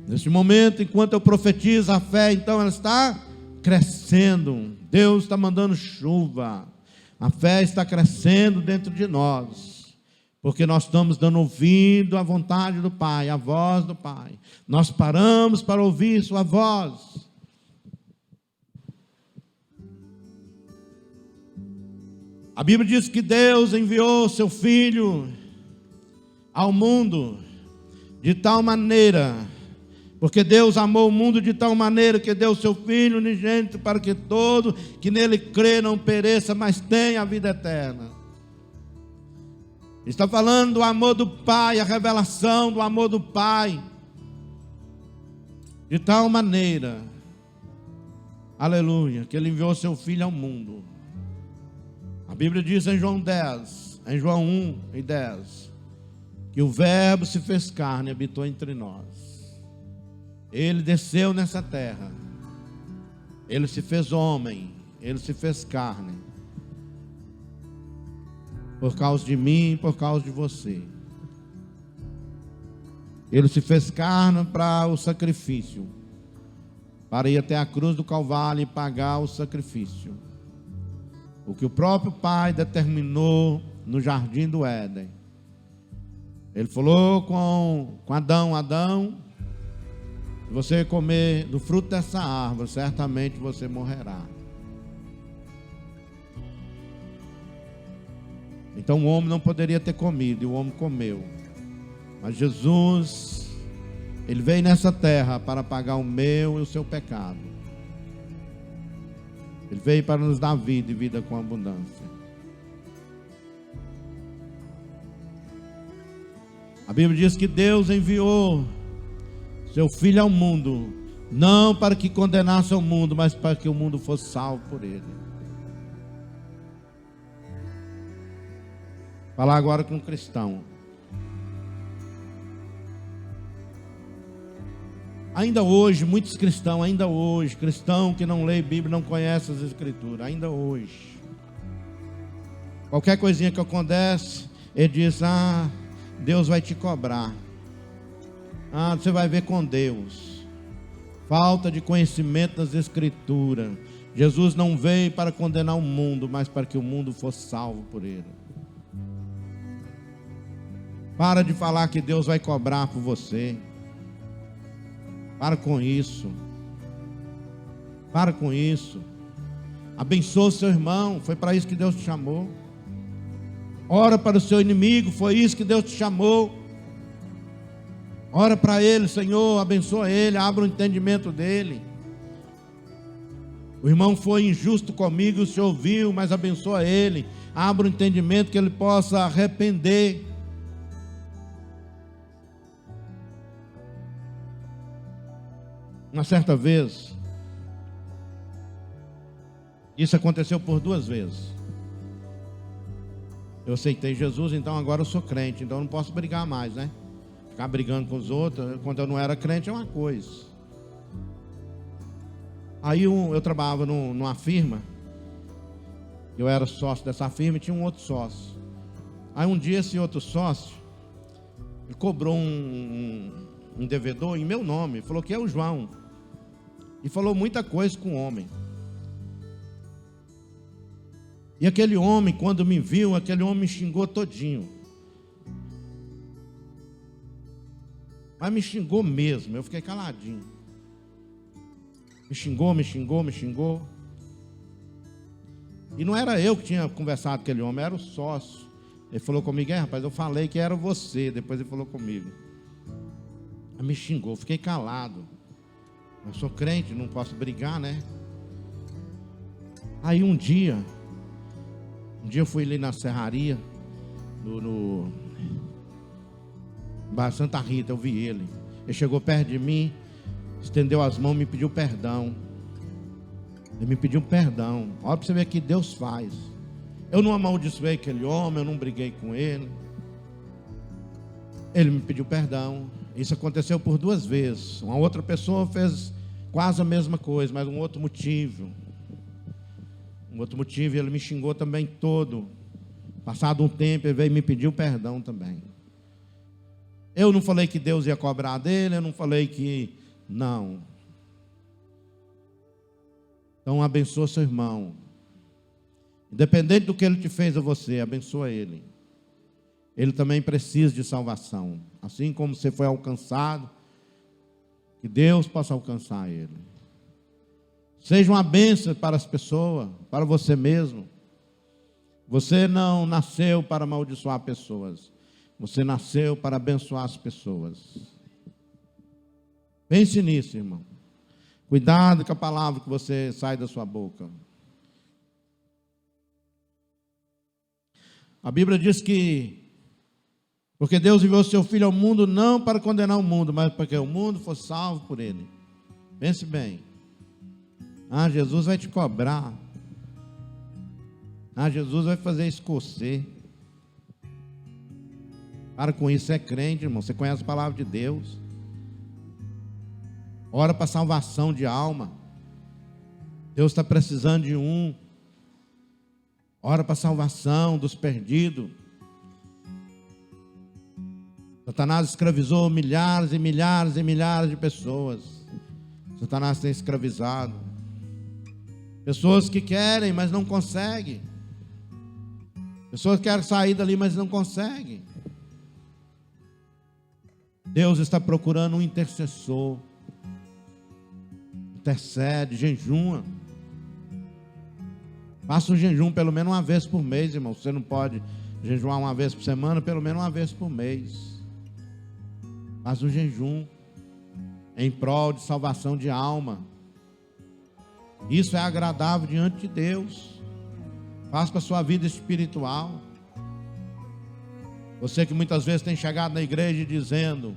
Neste momento, enquanto eu profetizo a fé, então ela está crescendo. Deus está mandando chuva. A fé está crescendo dentro de nós, porque nós estamos dando ouvido à vontade do Pai, à voz do Pai. Nós paramos para ouvir sua voz. A Bíblia diz que Deus enviou seu Filho ao mundo de tal maneira, porque Deus amou o mundo de tal maneira que deu seu Filho unigênito, para que todo que nele crê não pereça, mas tenha a vida eterna. Está falando do amor do Pai, a revelação do amor do Pai, de tal maneira, aleluia, que Ele enviou seu Filho ao mundo. A Bíblia diz em João 10, em João 1 e 10, que o Verbo se fez carne e habitou entre nós. Ele desceu nessa terra, Ele se fez homem, Ele se fez carne, por causa de mim e por causa de você. Ele se fez carne para o sacrifício, para ir até a cruz do Calvário e pagar o sacrifício, o que o próprio Pai determinou no jardim do Éden. Ele falou com Adão: Adão, se você comer do fruto dessa árvore, certamente você morrerá. Então o homem não poderia ter comido, e o homem comeu. Mas Jesus, Ele veio nessa terra para pagar o meu e o seu pecado. Ele veio para nos dar vida, e vida com abundância. A Bíblia diz que Deus enviou seu Filho ao mundo, não para que condenasse o mundo, mas para que o mundo fosse salvo por Ele. Falar agora com um cristão. Ainda hoje, muitos cristãos, cristão que não lê Bíblia, não conhece as Escrituras, ainda hoje, qualquer coisinha que acontece, ele diz: Deus vai te cobrar, você vai ver com Deus. Falta de conhecimento das Escrituras. Jesus não veio para condenar o mundo, mas para que o mundo fosse salvo por Ele. Para de falar que Deus vai cobrar por você. Para com isso. Para com isso. Abençoa o seu irmão. Foi para isso que Deus te chamou. Ora para o seu inimigo. Foi isso que Deus te chamou. Ora para ele, Senhor, abençoa ele, abra o entendimento dele. O irmão foi injusto comigo, o Senhor ouviu, mas abençoa ele. Abra o entendimento que ele possa arrepender. Uma certa vez, isso aconteceu por 2 vezes. Eu aceitei Jesus, então agora eu sou crente, então eu não posso brigar mais, né? Ficar brigando com os outros. Quando eu não era crente é uma coisa. Aí eu trabalhava numa firma, eu era sócio dessa firma e tinha um outro sócio. Aí um dia esse outro sócio, ele cobrou um devedor em meu nome, falou que é o João. E falou muita coisa com o homem. E aquele homem, quando me viu, aquele homem me xingou todinho. Mas me xingou mesmo, eu fiquei caladinho. Me xingou. E não era eu que tinha conversado com aquele homem, era o sócio. Ele falou comigo, rapaz, eu falei que era você. Depois ele falou comigo. Aí me xingou, fiquei calado. Eu sou crente, não posso brigar, né? Aí um dia eu fui ali na serraria, no bairro Santa Rita, eu vi ele. Ele chegou perto de mim, estendeu as mãos e me pediu perdão. Ele me pediu perdão. Olha para você ver o que Deus faz. Eu não amaldiçoei aquele homem, eu não briguei com ele. Ele me pediu perdão. Isso aconteceu por 2 vezes. Uma outra pessoa fez quase a mesma coisa, mas um outro motivo. Ele me xingou também todo. Passado um tempo, ele veio e me pediu perdão também. Eu não falei que Deus ia cobrar dele, eu não falei que... Não. Então abençoa seu irmão. Independente do que ele te fez a você, abençoa ele. Ele também precisa de salvação. Assim como você foi alcançado, que Deus possa alcançar ele. Seja uma bênção para as pessoas, para você mesmo. Você não nasceu para amaldiçoar pessoas. Você nasceu para abençoar as pessoas. Pense nisso, irmão. Cuidado com a palavra que você sai da sua boca. A Bíblia diz que porque Deus enviou seu Filho ao mundo não para condenar o mundo, mas para que o mundo fosse salvo por ele. Pense bem. Jesus vai te cobrar. Jesus vai fazer isso com você. Para com isso, você é crente, irmão. Você conhece a palavra de Deus. Ora para salvação de alma. Deus está precisando de um. Ora para salvação dos perdidos. Satanás escravizou milhares e milhares e milhares de pessoas. Satanás tem escravizado. Pessoas que querem, mas não conseguem. Pessoas que querem sair dali, mas não conseguem. Deus está procurando um intercessor. Intercede, jejuma. Faça um jejum pelo menos uma vez por mês, irmão. Você não pode jejuar uma vez por semana, pelo menos uma vez por mês. Faz um jejum em prol de salvação de alma. Isso é agradável diante de Deus. Faça para a sua vida espiritual. Você que muitas vezes tem chegado na igreja dizendo: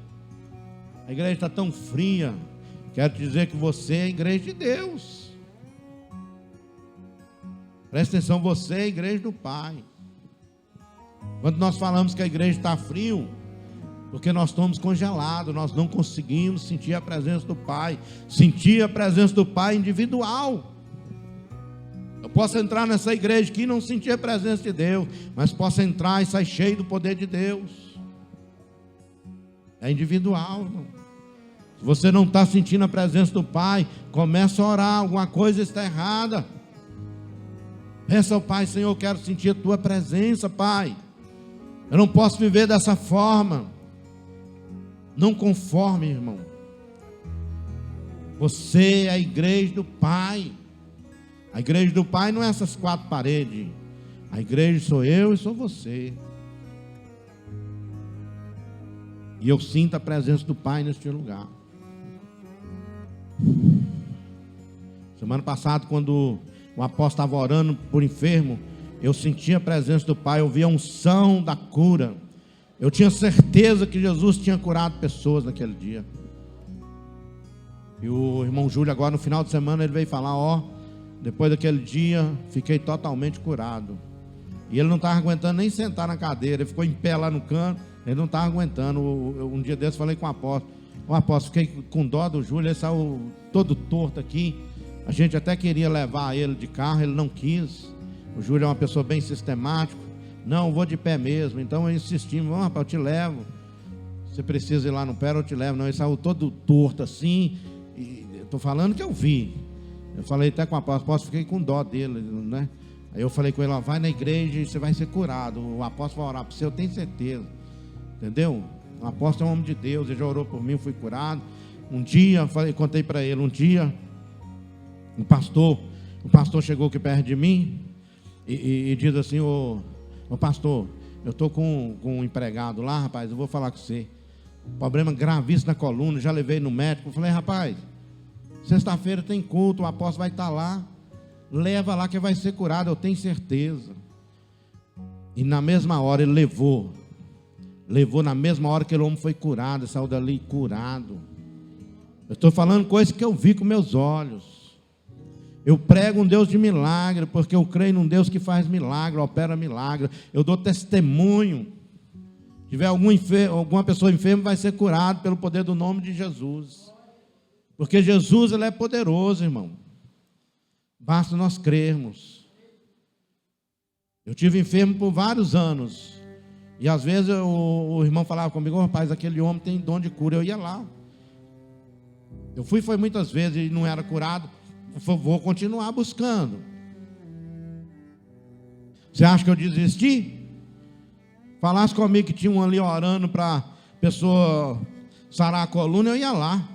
a igreja está tão fria. Quero te dizer que você é a igreja de Deus. Presta atenção, você é a igreja do Pai. Quando nós falamos que a igreja está frio, porque nós estamos congelados, nós não conseguimos sentir a presença do Pai. Sentir a presença do Pai individual. Eu posso entrar nessa igreja aqui e não sentir a presença de Deus, mas posso entrar e sair cheio do poder de Deus. É individual, irmão. Se você não está sentindo a presença do Pai, começa a orar, alguma coisa está errada. Peça ao Pai: Senhor, eu quero sentir a Tua presença, Pai. Eu não posso viver dessa forma. Não conforme, irmão. Você é a igreja do Pai. A igreja do Pai não é essas 4 paredes. A igreja sou eu e sou você. E eu sinto a presença do Pai neste lugar. Semana passada, quando o apóstolo estava orando por enfermo, eu senti a presença do Pai, eu vi a unção da cura. Eu tinha certeza que Jesus tinha curado pessoas naquele dia. E o irmão Júlio agora no final de semana ele veio falar, depois daquele dia fiquei totalmente curado. E ele não estava aguentando nem sentar na cadeira, ele ficou em pé lá no canto, ele não estava aguentando. Um dia desses falei com o apóstolo, fiquei com dó do Júlio, ele saiu todo torto aqui. A gente até queria levar ele de carro, ele não quis. O Júlio é uma pessoa bem sistemática. Não, vou de pé mesmo. Então eu insisti, rapaz, eu te levo. Você precisa ir lá no pé, eu te levo. Não, ele saiu todo torto assim. Estou falando que eu vi. Eu falei até com o apóstolo, fiquei com dó dele, né? Aí eu falei com ele, vai na igreja e você vai ser curado. O apóstolo vai orar por você, eu tenho certeza. Entendeu? O apóstolo é um homem de Deus, ele já orou por mim, eu fui curado. Um dia, contei para ele, o pastor chegou aqui perto de mim e diz assim, ô pastor, eu estou com um empregado lá, rapaz, eu vou falar com você. Problema gravíssimo na coluna, já levei no médico. Eu falei, rapaz, sexta-feira tem culto, o apóstolo vai estar lá, leva lá que vai ser curado, eu tenho certeza. E na mesma hora ele levou na mesma hora que o homem foi curado, saiu dali curado. Eu estou falando coisas que eu vi com meus olhos. Eu prego um Deus de milagre, porque eu creio num Deus que faz milagre, opera milagre. Eu dou testemunho. Se tiver alguma pessoa enferma, vai ser curado pelo poder do nome de Jesus. Porque Jesus, ele é poderoso, irmão. Basta nós crermos. Eu tive enfermo por vários anos. E às vezes o irmão falava comigo, rapaz, aquele homem tem dom de cura. Eu ia lá. Eu foi muitas vezes e não era curado. Vou continuar buscando. Você acha que eu desisti? Falasse comigo que tinha um ali orando para a pessoa sarar a coluna, eu ia lá.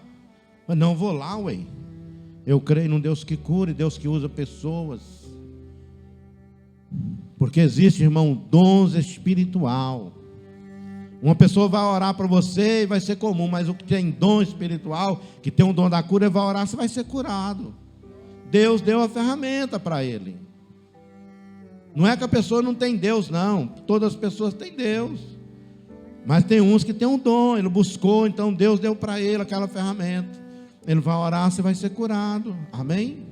Mas não vou lá, ué. Eu creio num Deus que cura e Deus que usa pessoas. Porque existe, irmão, dons espiritual. Uma pessoa vai orar para você e vai ser comum, mas o que tem dom espiritual, que tem um dom da cura, vai orar, você vai ser curado. Deus deu a ferramenta para ele. Não é que a pessoa não tem Deus, não. Todas as pessoas têm Deus. Mas tem uns que têm um dom, ele buscou, então Deus deu para ele aquela ferramenta. Ele vai orar, você vai ser curado. Amém?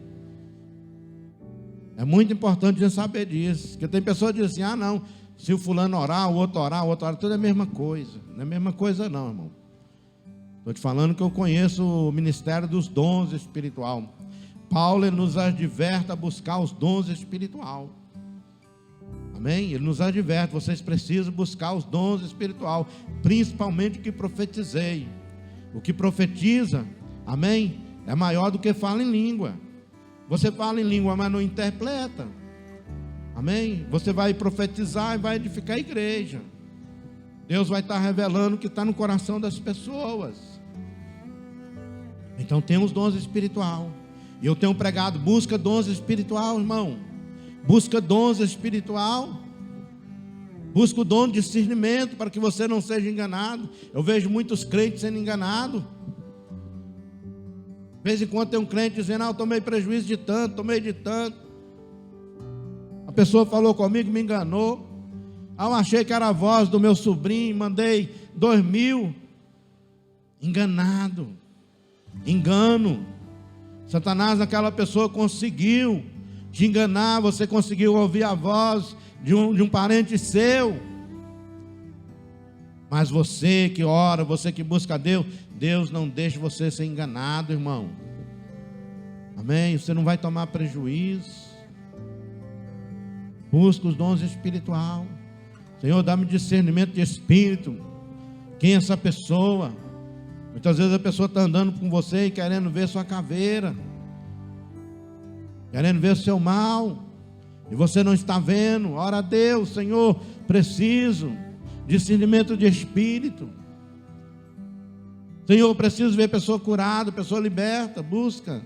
É muito importante a gente saber disso. Porque tem pessoas que dizem assim, não, se o fulano orar, o outro orar, tudo é a mesma coisa. Não é a mesma coisa não, irmão. Estou te falando que eu conheço o ministério dos dons espirituais. Paulo ele nos adverte a buscar os dons espirituais. Amém? Ele nos adverte, vocês precisam buscar os dons espirituais, principalmente o que profetizei. O que profetiza, amém? É maior do que fala em língua. Você fala em língua, mas não interpreta. Amém? Você vai profetizar e vai edificar a igreja. Deus vai estar revelando o que está no coração das pessoas. Então tem os dons espirituais. E eu tenho pregado, busca dons espiritual, irmão. Busca dons espiritual. Busca o dom de discernimento para que você não seja enganado. Eu vejo muitos crentes sendo enganados. De vez em quando tem um crente dizendo, eu tomei prejuízo de tanto, tomei de tanto. A pessoa falou comigo, me enganou. Eu achei que era a voz do meu sobrinho, mandei 2.000. Enganado. Engano. Satanás, aquela pessoa conseguiu te enganar, você conseguiu ouvir a voz de um parente seu. Mas você que ora, você que busca Deus, Deus não deixa você ser enganado, irmão. Amém? Você não vai tomar prejuízo. Busca os dons espirituais. Senhor, dá-me discernimento de espírito. Quem é essa pessoa? Muitas vezes a pessoa está andando com você e querendo ver sua caveira, querendo ver o seu mal, e você não está vendo. Ora a Deus, Senhor, preciso discernimento de espírito. Senhor, preciso ver pessoa curada, pessoa liberta. Busca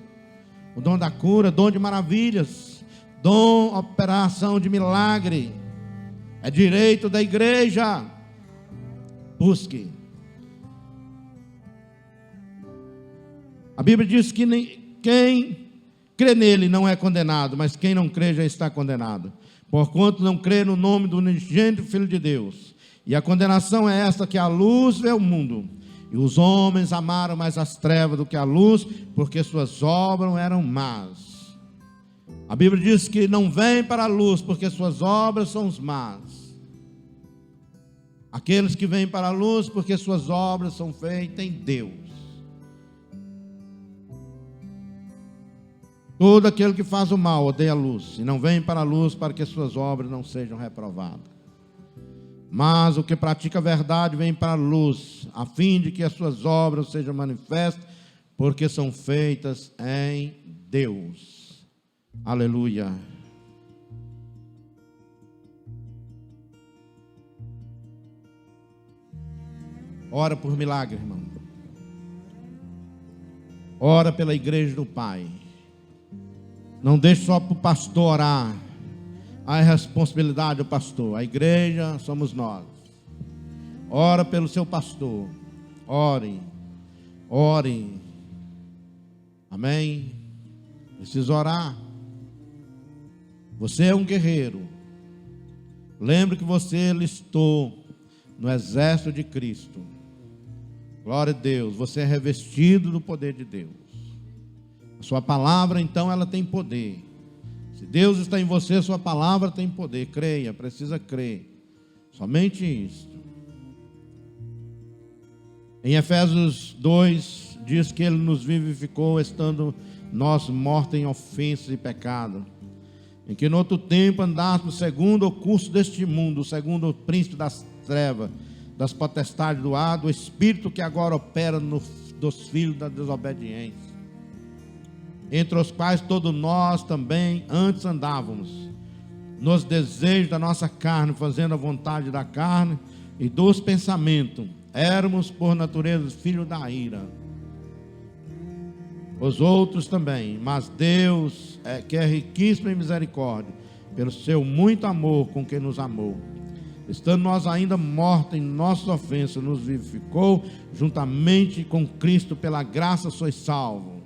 o dom da cura, dom de maravilhas, dom, operação de milagre. É direito da igreja. Busque. A Bíblia diz que quem crê nele não é condenado, mas quem não crê já está condenado, porquanto não crê no nome do unigênito Filho de Deus. E a condenação é esta, que a luz veio ao mundo, e os homens amaram mais as trevas do que a luz, porque suas obras eram más. A Bíblia diz que não vem para a luz, porque suas obras são más. Aqueles que vêm para a luz, porque suas obras são feitas em Deus. Todo aquele que faz o mal odeia a luz, e não vem para a luz para que suas obras não sejam reprovadas. Mas o que pratica a verdade vem para a luz, a fim de que as suas obras sejam manifestas, porque são feitas em Deus. Aleluia. Ora por milagre, irmão. Ora pela igreja do Pai. Não deixe só para o pastor orar. A responsabilidade do pastor. A igreja somos nós. Ora pelo seu pastor. Ore. Ore. Amém? Precisa orar. Você é um guerreiro. Lembre que você listou no exército de Cristo. Glória a Deus. Você é revestido do poder de Deus. A sua palavra, então, ela tem poder. Se Deus está em você, sua palavra tem poder. Creia, precisa crer. Somente isso. Em Efésios 2, diz que Ele nos vivificou, estando nós mortos em ofensas e pecado, em que no outro tempo andássemos segundo o curso deste mundo, segundo o príncipe das trevas, das potestades do ar, do espírito que agora opera dos filhos da desobediência, entre os quais todos nós também antes andávamos, nos desejos da nossa carne, fazendo a vontade da carne e dos pensamentos. Éramos por natureza filhos da ira, os outros também, mas Deus, que é riquíssimo em misericórdia, pelo seu muito amor com que nos amou, estando nós ainda mortos em nossas ofensas, nos vivificou juntamente com Cristo. Pela graça sois salvos.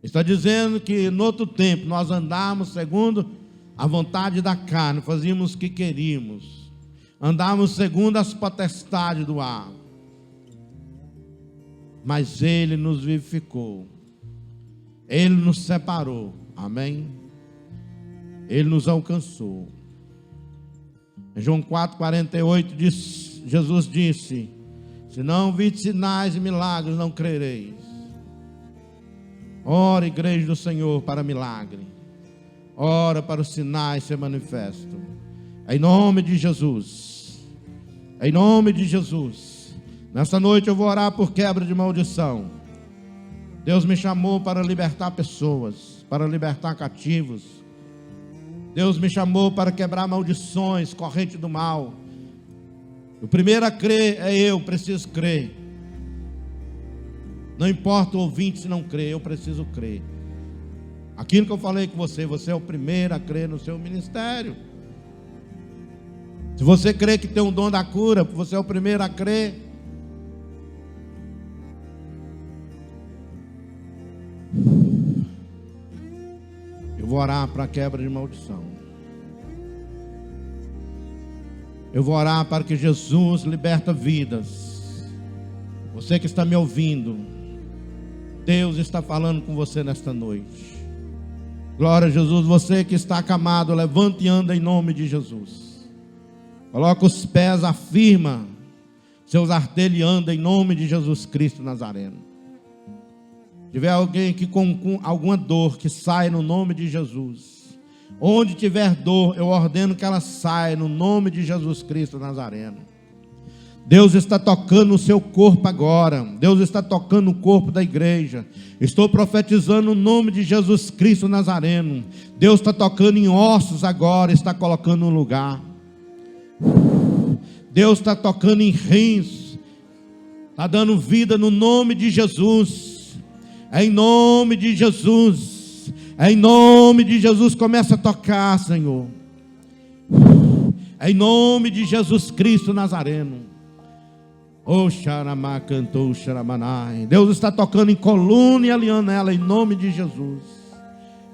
Está dizendo que no outro tempo nós andávamos segundo a vontade da carne, fazíamos o que queríamos, andávamos segundo as potestades do ar, mas Ele nos vivificou, Ele nos separou, amém? Ele nos alcançou. Em João 4,48 Jesus disse: se não virdes sinais e milagres, não crereis. Ora, igreja do Senhor, para milagre. Ora para os sinais se manifestam. Em nome de Jesus. Em nome de Jesus. Nesta noite eu vou orar por quebra de maldição. Deus me chamou para libertar pessoas, para libertar cativos. Deus me chamou para quebrar maldições, corrente do mal. O primeiro a crer é eu, preciso crer. Não importa o ouvinte se não crê, eu preciso crer. Aquilo que eu falei com você, você é o primeiro a crer no seu ministério. Se você crê que tem um dom da cura, você é o primeiro a crer. Eu vou orar para a quebra de maldição. Eu vou orar para que Jesus liberta vidas. Você que está me ouvindo, Deus está falando com você nesta noite. Glória a Jesus. Você que está acamado, levante e anda em nome de Jesus. Coloca os pés, afirma seus artelhos e anda em nome de Jesus Cristo Nazareno. Se tiver alguém que com alguma dor, que saia no nome de Jesus. Onde tiver dor, eu ordeno que ela saia no nome de Jesus Cristo Nazareno. Deus está tocando no seu corpo agora. Deus está tocando no corpo da igreja. Estou profetizando o nome de Jesus Cristo Nazareno. Deus está tocando em ossos agora, está colocando no lugar. Deus está tocando em rins, está dando vida no nome de Jesus. Em nome de Jesus. Em nome de Jesus, começa a tocar, Senhor. Em nome de Jesus Cristo Nazareno. Oh, Xaramá cantou Xaramanai. Deus está tocando em coluna e alinhando ela em nome de Jesus.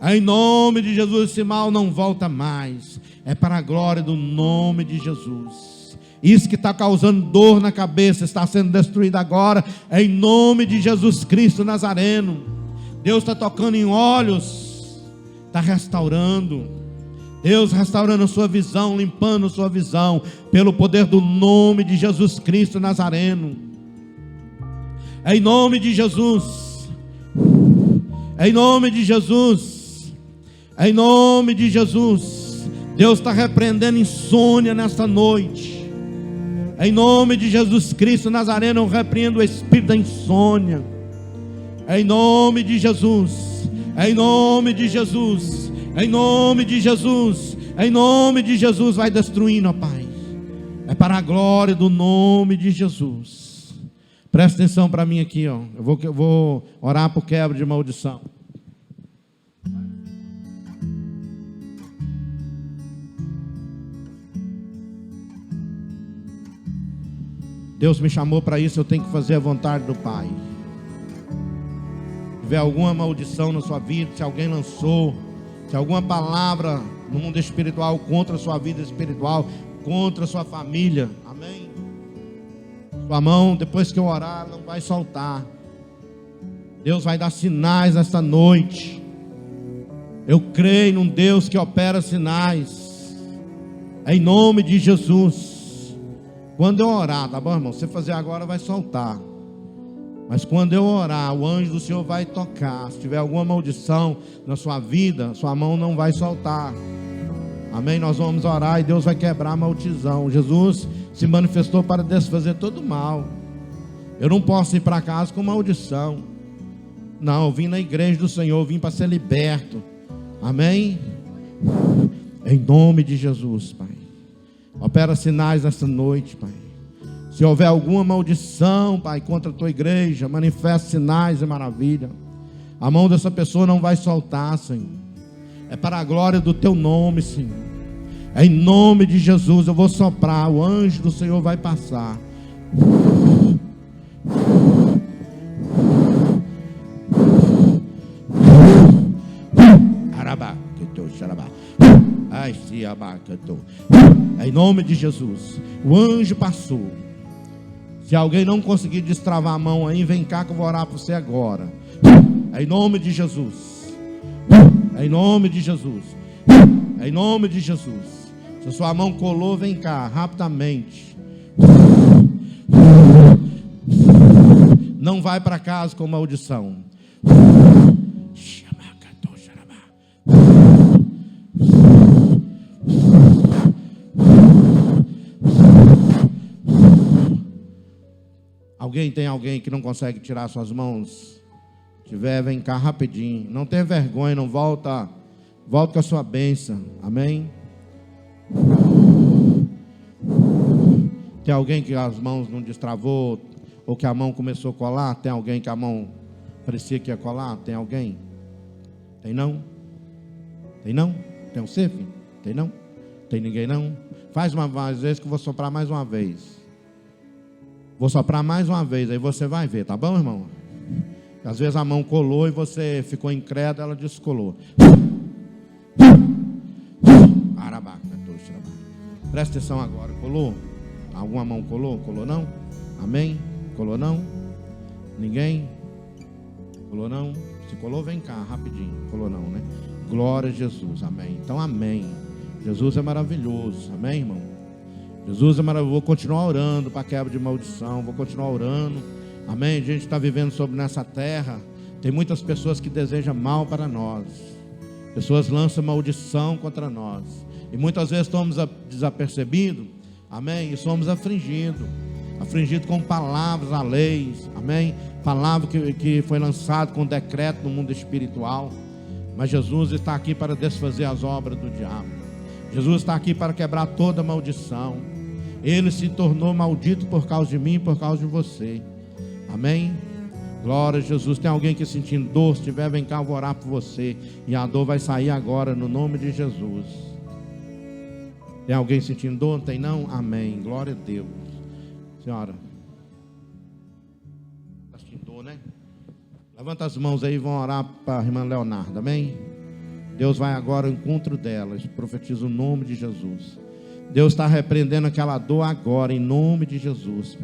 Em nome de Jesus, esse mal não volta mais. É para a glória do nome de Jesus. Isso que está causando dor na cabeça está sendo destruído agora, em nome de Jesus Cristo Nazareno. Deus está tocando em olhos, está restaurando. Deus restaurando a sua visão, limpando a sua visão, pelo poder do nome de Jesus Cristo Nazareno. Em nome de Jesus. Em nome de Jesus. Em nome de Jesus. Deus está repreendendo insônia nesta noite. Em nome de Jesus Cristo Nazareno, eu repreendo o espírito da insônia. Em nome de Jesus. Em nome de Jesus. Em nome de Jesus. Em nome de Jesus, vai destruindo, ó Pai. É para a glória do nome de Jesus. Presta atenção para mim aqui, ó. Eu vou orar por quebra de maldição. Deus me chamou para isso, eu tenho que fazer a vontade do Pai. Se tiver alguma maldição na sua vida, se alguém lançou, se alguma palavra no mundo espiritual contra a sua vida espiritual, contra a sua família, amém? Sua mão, depois que eu orar, não vai soltar. Deus vai dar sinais nesta noite. Eu creio num Deus que opera sinais. Em nome de Jesus. Quando eu orar, tá bom, irmão? Se você fazer agora, vai soltar. Mas quando eu orar, o anjo do Senhor vai tocar. Se tiver alguma maldição na sua vida, sua mão não vai soltar. Amém? Nós vamos orar e Deus vai quebrar a maldição. Jesus se manifestou para desfazer todo o mal. Eu não posso ir para casa com maldição. Não, eu vim na igreja do Senhor, eu vim para ser liberto. Amém? Em nome de Jesus, Pai. Opera sinais nesta noite, Pai. Se houver alguma maldição, Pai, contra a tua igreja, manifesta sinais e maravilha. A mão dessa pessoa não vai soltar, Senhor. É para a glória do teu nome, Senhor. Em nome de Jesus eu vou soprar, o anjo do Senhor vai passar. Em nome de Jesus, o anjo passou. Se alguém não conseguir destravar a mão aí, vem cá que eu vou orar por você agora. Em nome de Jesus. Em nome de Jesus. Em nome de Jesus. Se a sua mão colou, vem cá, rapidamente. Não vai para casa com maldição. Tem alguém que não consegue tirar suas mãos? Se tiver, vem cá rapidinho. Não tenha vergonha, não volta com a sua bênção. Amém? Tem alguém que as mãos não destravou, ou que a mão começou a colar? Tem alguém que a mão parecia que ia colar? Tem alguém? Tem não? Tem não? Tem você, filho? Tem não? Tem ninguém não? Faz uma vez que eu vou soprar mais uma vez. Vou soprar mais uma vez, aí você vai ver, tá bom, irmão? Às vezes a mão colou e você ficou incrédulo, ela descolou. Presta atenção agora, colou? Alguma mão colou? Colou não? Amém? Colou não? Ninguém? Colou não? Se colou, vem cá, rapidinho. Colou não, né? Glória a Jesus, amém. Então, amém. Jesus é maravilhoso, amém, irmão? Jesus é maravilhoso. Vou continuar orando para quebra de maldição. Vou continuar orando. Amém? A gente está vivendo sobre nessa terra. Tem muitas pessoas que desejam mal para nós. Pessoas lançam maldição contra nós. E muitas vezes estamos desapercebidos. Amém? E somos afligidos. Afligidos com palavras, a leis. Amém? Palavra que foi lançada com decreto no mundo espiritual. Mas Jesus está aqui para desfazer as obras do diabo. Jesus está aqui para quebrar toda maldição. Ele se tornou maldito por causa de mim e por causa de você. Amém? Glória a Jesus. Tem alguém que sentindo dor? Se tiver, vem cá, eu vou orar por você. E a dor vai sair agora no nome de Jesus. Tem alguém sentindo dor? Não tem não? Amém. Glória a Deus. Senhora, em dor, né? Levanta as mãos aí e vão orar para a irmã Leonardo, amém? Deus vai agora ao encontro dela, profetiza o nome de Jesus. Deus está repreendendo aquela dor agora, em nome de Jesus.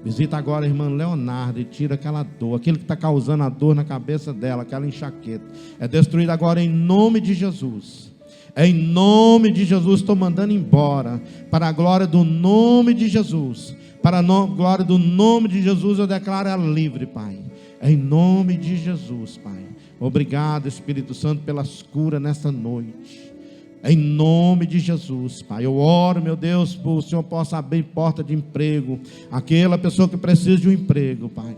Visita agora a irmã Leonardo e tira aquela dor, aquilo que está causando a dor na cabeça dela, aquela enxaqueca. É destruído agora em nome de Jesus. Em nome de Jesus, estou mandando embora, para a glória do nome de Jesus. Para a glória do nome de Jesus, eu declaro ela livre, Pai. Em nome de Jesus, Pai. Obrigado, Espírito Santo, pelas curas nesta noite. Em nome de Jesus, Pai, eu oro, meu Deus, para o Senhor possa abrir porta de emprego, aquela pessoa que precisa de um emprego, Pai.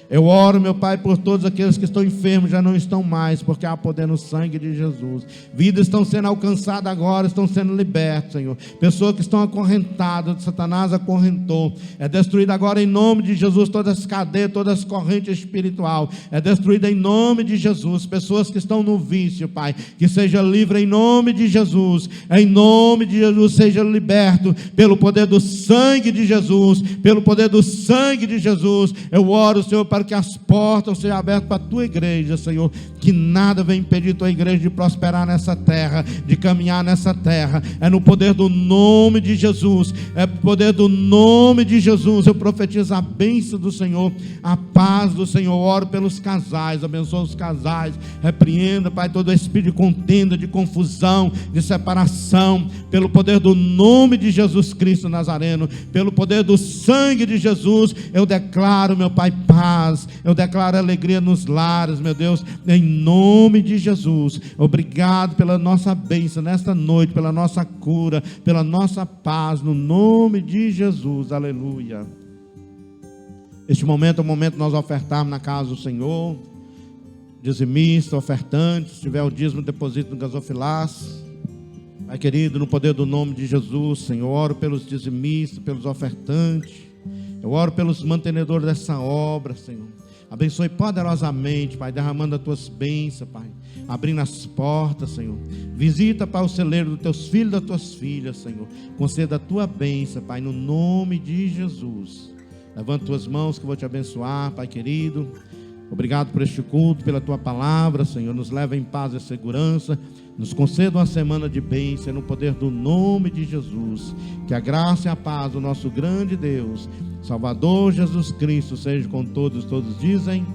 Eu oro, meu Pai, por todos aqueles que estão enfermos, já não estão mais, porque há poder no sangue de Jesus. Vidas estão sendo alcançadas agora, estão sendo libertas, Senhor. Pessoas que estão acorrentadas, Satanás acorrentou. É destruída agora em nome de Jesus todas as cadeias, todas as correntes espirituais. É destruída em nome de Jesus. Pessoas que estão no vício, Pai, que seja livre em nome de Jesus. Em nome de Jesus, seja liberto pelo poder do sangue de Jesus. Pelo poder do sangue de Jesus. Eu oro, Senhor, para que as portas sejam abertas para a tua igreja, Senhor, que nada venha impedir a tua igreja de prosperar nessa terra, de caminhar nessa terra. É no poder do nome de Jesus, é no poder do nome de Jesus. Eu profetizo a bênção do Senhor, a paz do Senhor. Oro pelos casais, abençoa os casais, repreenda, Pai, todo espírito de contenda, de confusão, de separação, pelo poder do nome de Jesus Cristo Nazareno, pelo poder do sangue de Jesus, eu declaro, meu Pai, paz. Eu declaro alegria nos lares, meu Deus, em nome de Jesus. Obrigado pela nossa bênção nesta noite, pela nossa cura, pela nossa paz, no nome de Jesus, aleluia. Este momento é o momento de nós ofertarmos na casa do Senhor. Dizimista, ofertante, se tiver o dízimo, deposito no gasofilás. Pai querido, no poder do nome de Jesus, Senhor, oro pelos dizimistas, pelos ofertantes. Eu oro pelos mantenedores dessa obra, Senhor. Abençoe poderosamente, Pai, derramando as tuas bênçãos, Pai, abrindo as portas, Senhor. Visita, Pai, o celeiro dos teus filhos e das tuas filhas, Senhor. Conceda a tua bênção, Pai, no nome de Jesus. Levanta tuas mãos que eu vou te abençoar, Pai querido. Obrigado por este culto, pela tua palavra, Senhor. Nos leva em paz e segurança. Nos conceda uma semana de bênção no poder do nome de Jesus. Que a graça e a paz do nosso grande Deus, Salvador Jesus Cristo, seja com todos. Todos dizem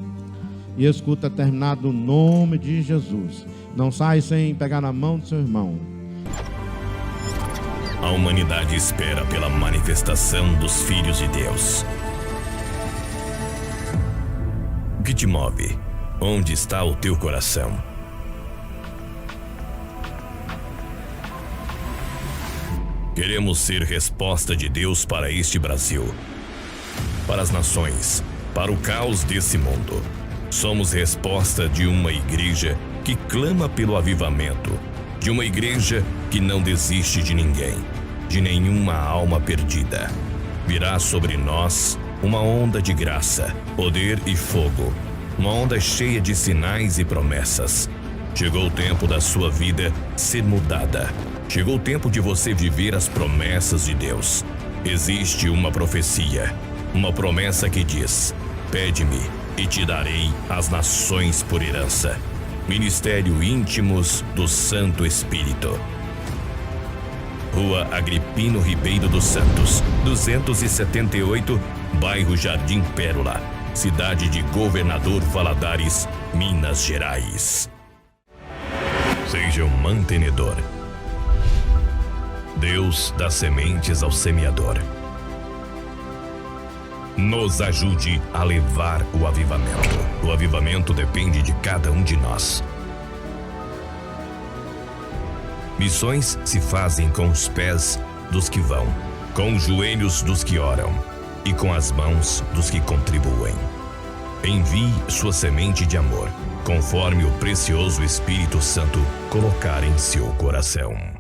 e escuta terminado no nome de Jesus. Não sai sem pegar na mão do seu irmão. A humanidade espera pela manifestação dos filhos de Deus. O que te move? Onde está o teu coração? Queremos ser resposta de Deus para este Brasil, para as nações, para o caos desse mundo. Somos resposta de uma igreja que clama pelo avivamento, de uma igreja que não desiste de ninguém, de nenhuma alma perdida. Virá sobre nós uma onda de graça, poder e fogo, uma onda cheia de sinais e promessas. Chegou o tempo da sua vida ser mudada. Chegou o tempo de você viver as promessas de Deus. Existe uma profecia, uma promessa que diz: pede-me e te darei as nações por herança. Ministério Íntimos do Santo Espírito. Rua Agripino Ribeiro dos Santos, 278, bairro Jardim Pérola, cidade de Governador Valadares, Minas Gerais. Seja um mantenedor. Deus dá sementes ao semeador. Nos ajude a levar o avivamento. O avivamento depende de cada um de nós. Missões se fazem com os pés dos que vão, com os joelhos dos que oram e com as mãos dos que contribuem. Envie sua semente de amor, conforme o precioso Espírito Santo colocar em seu coração.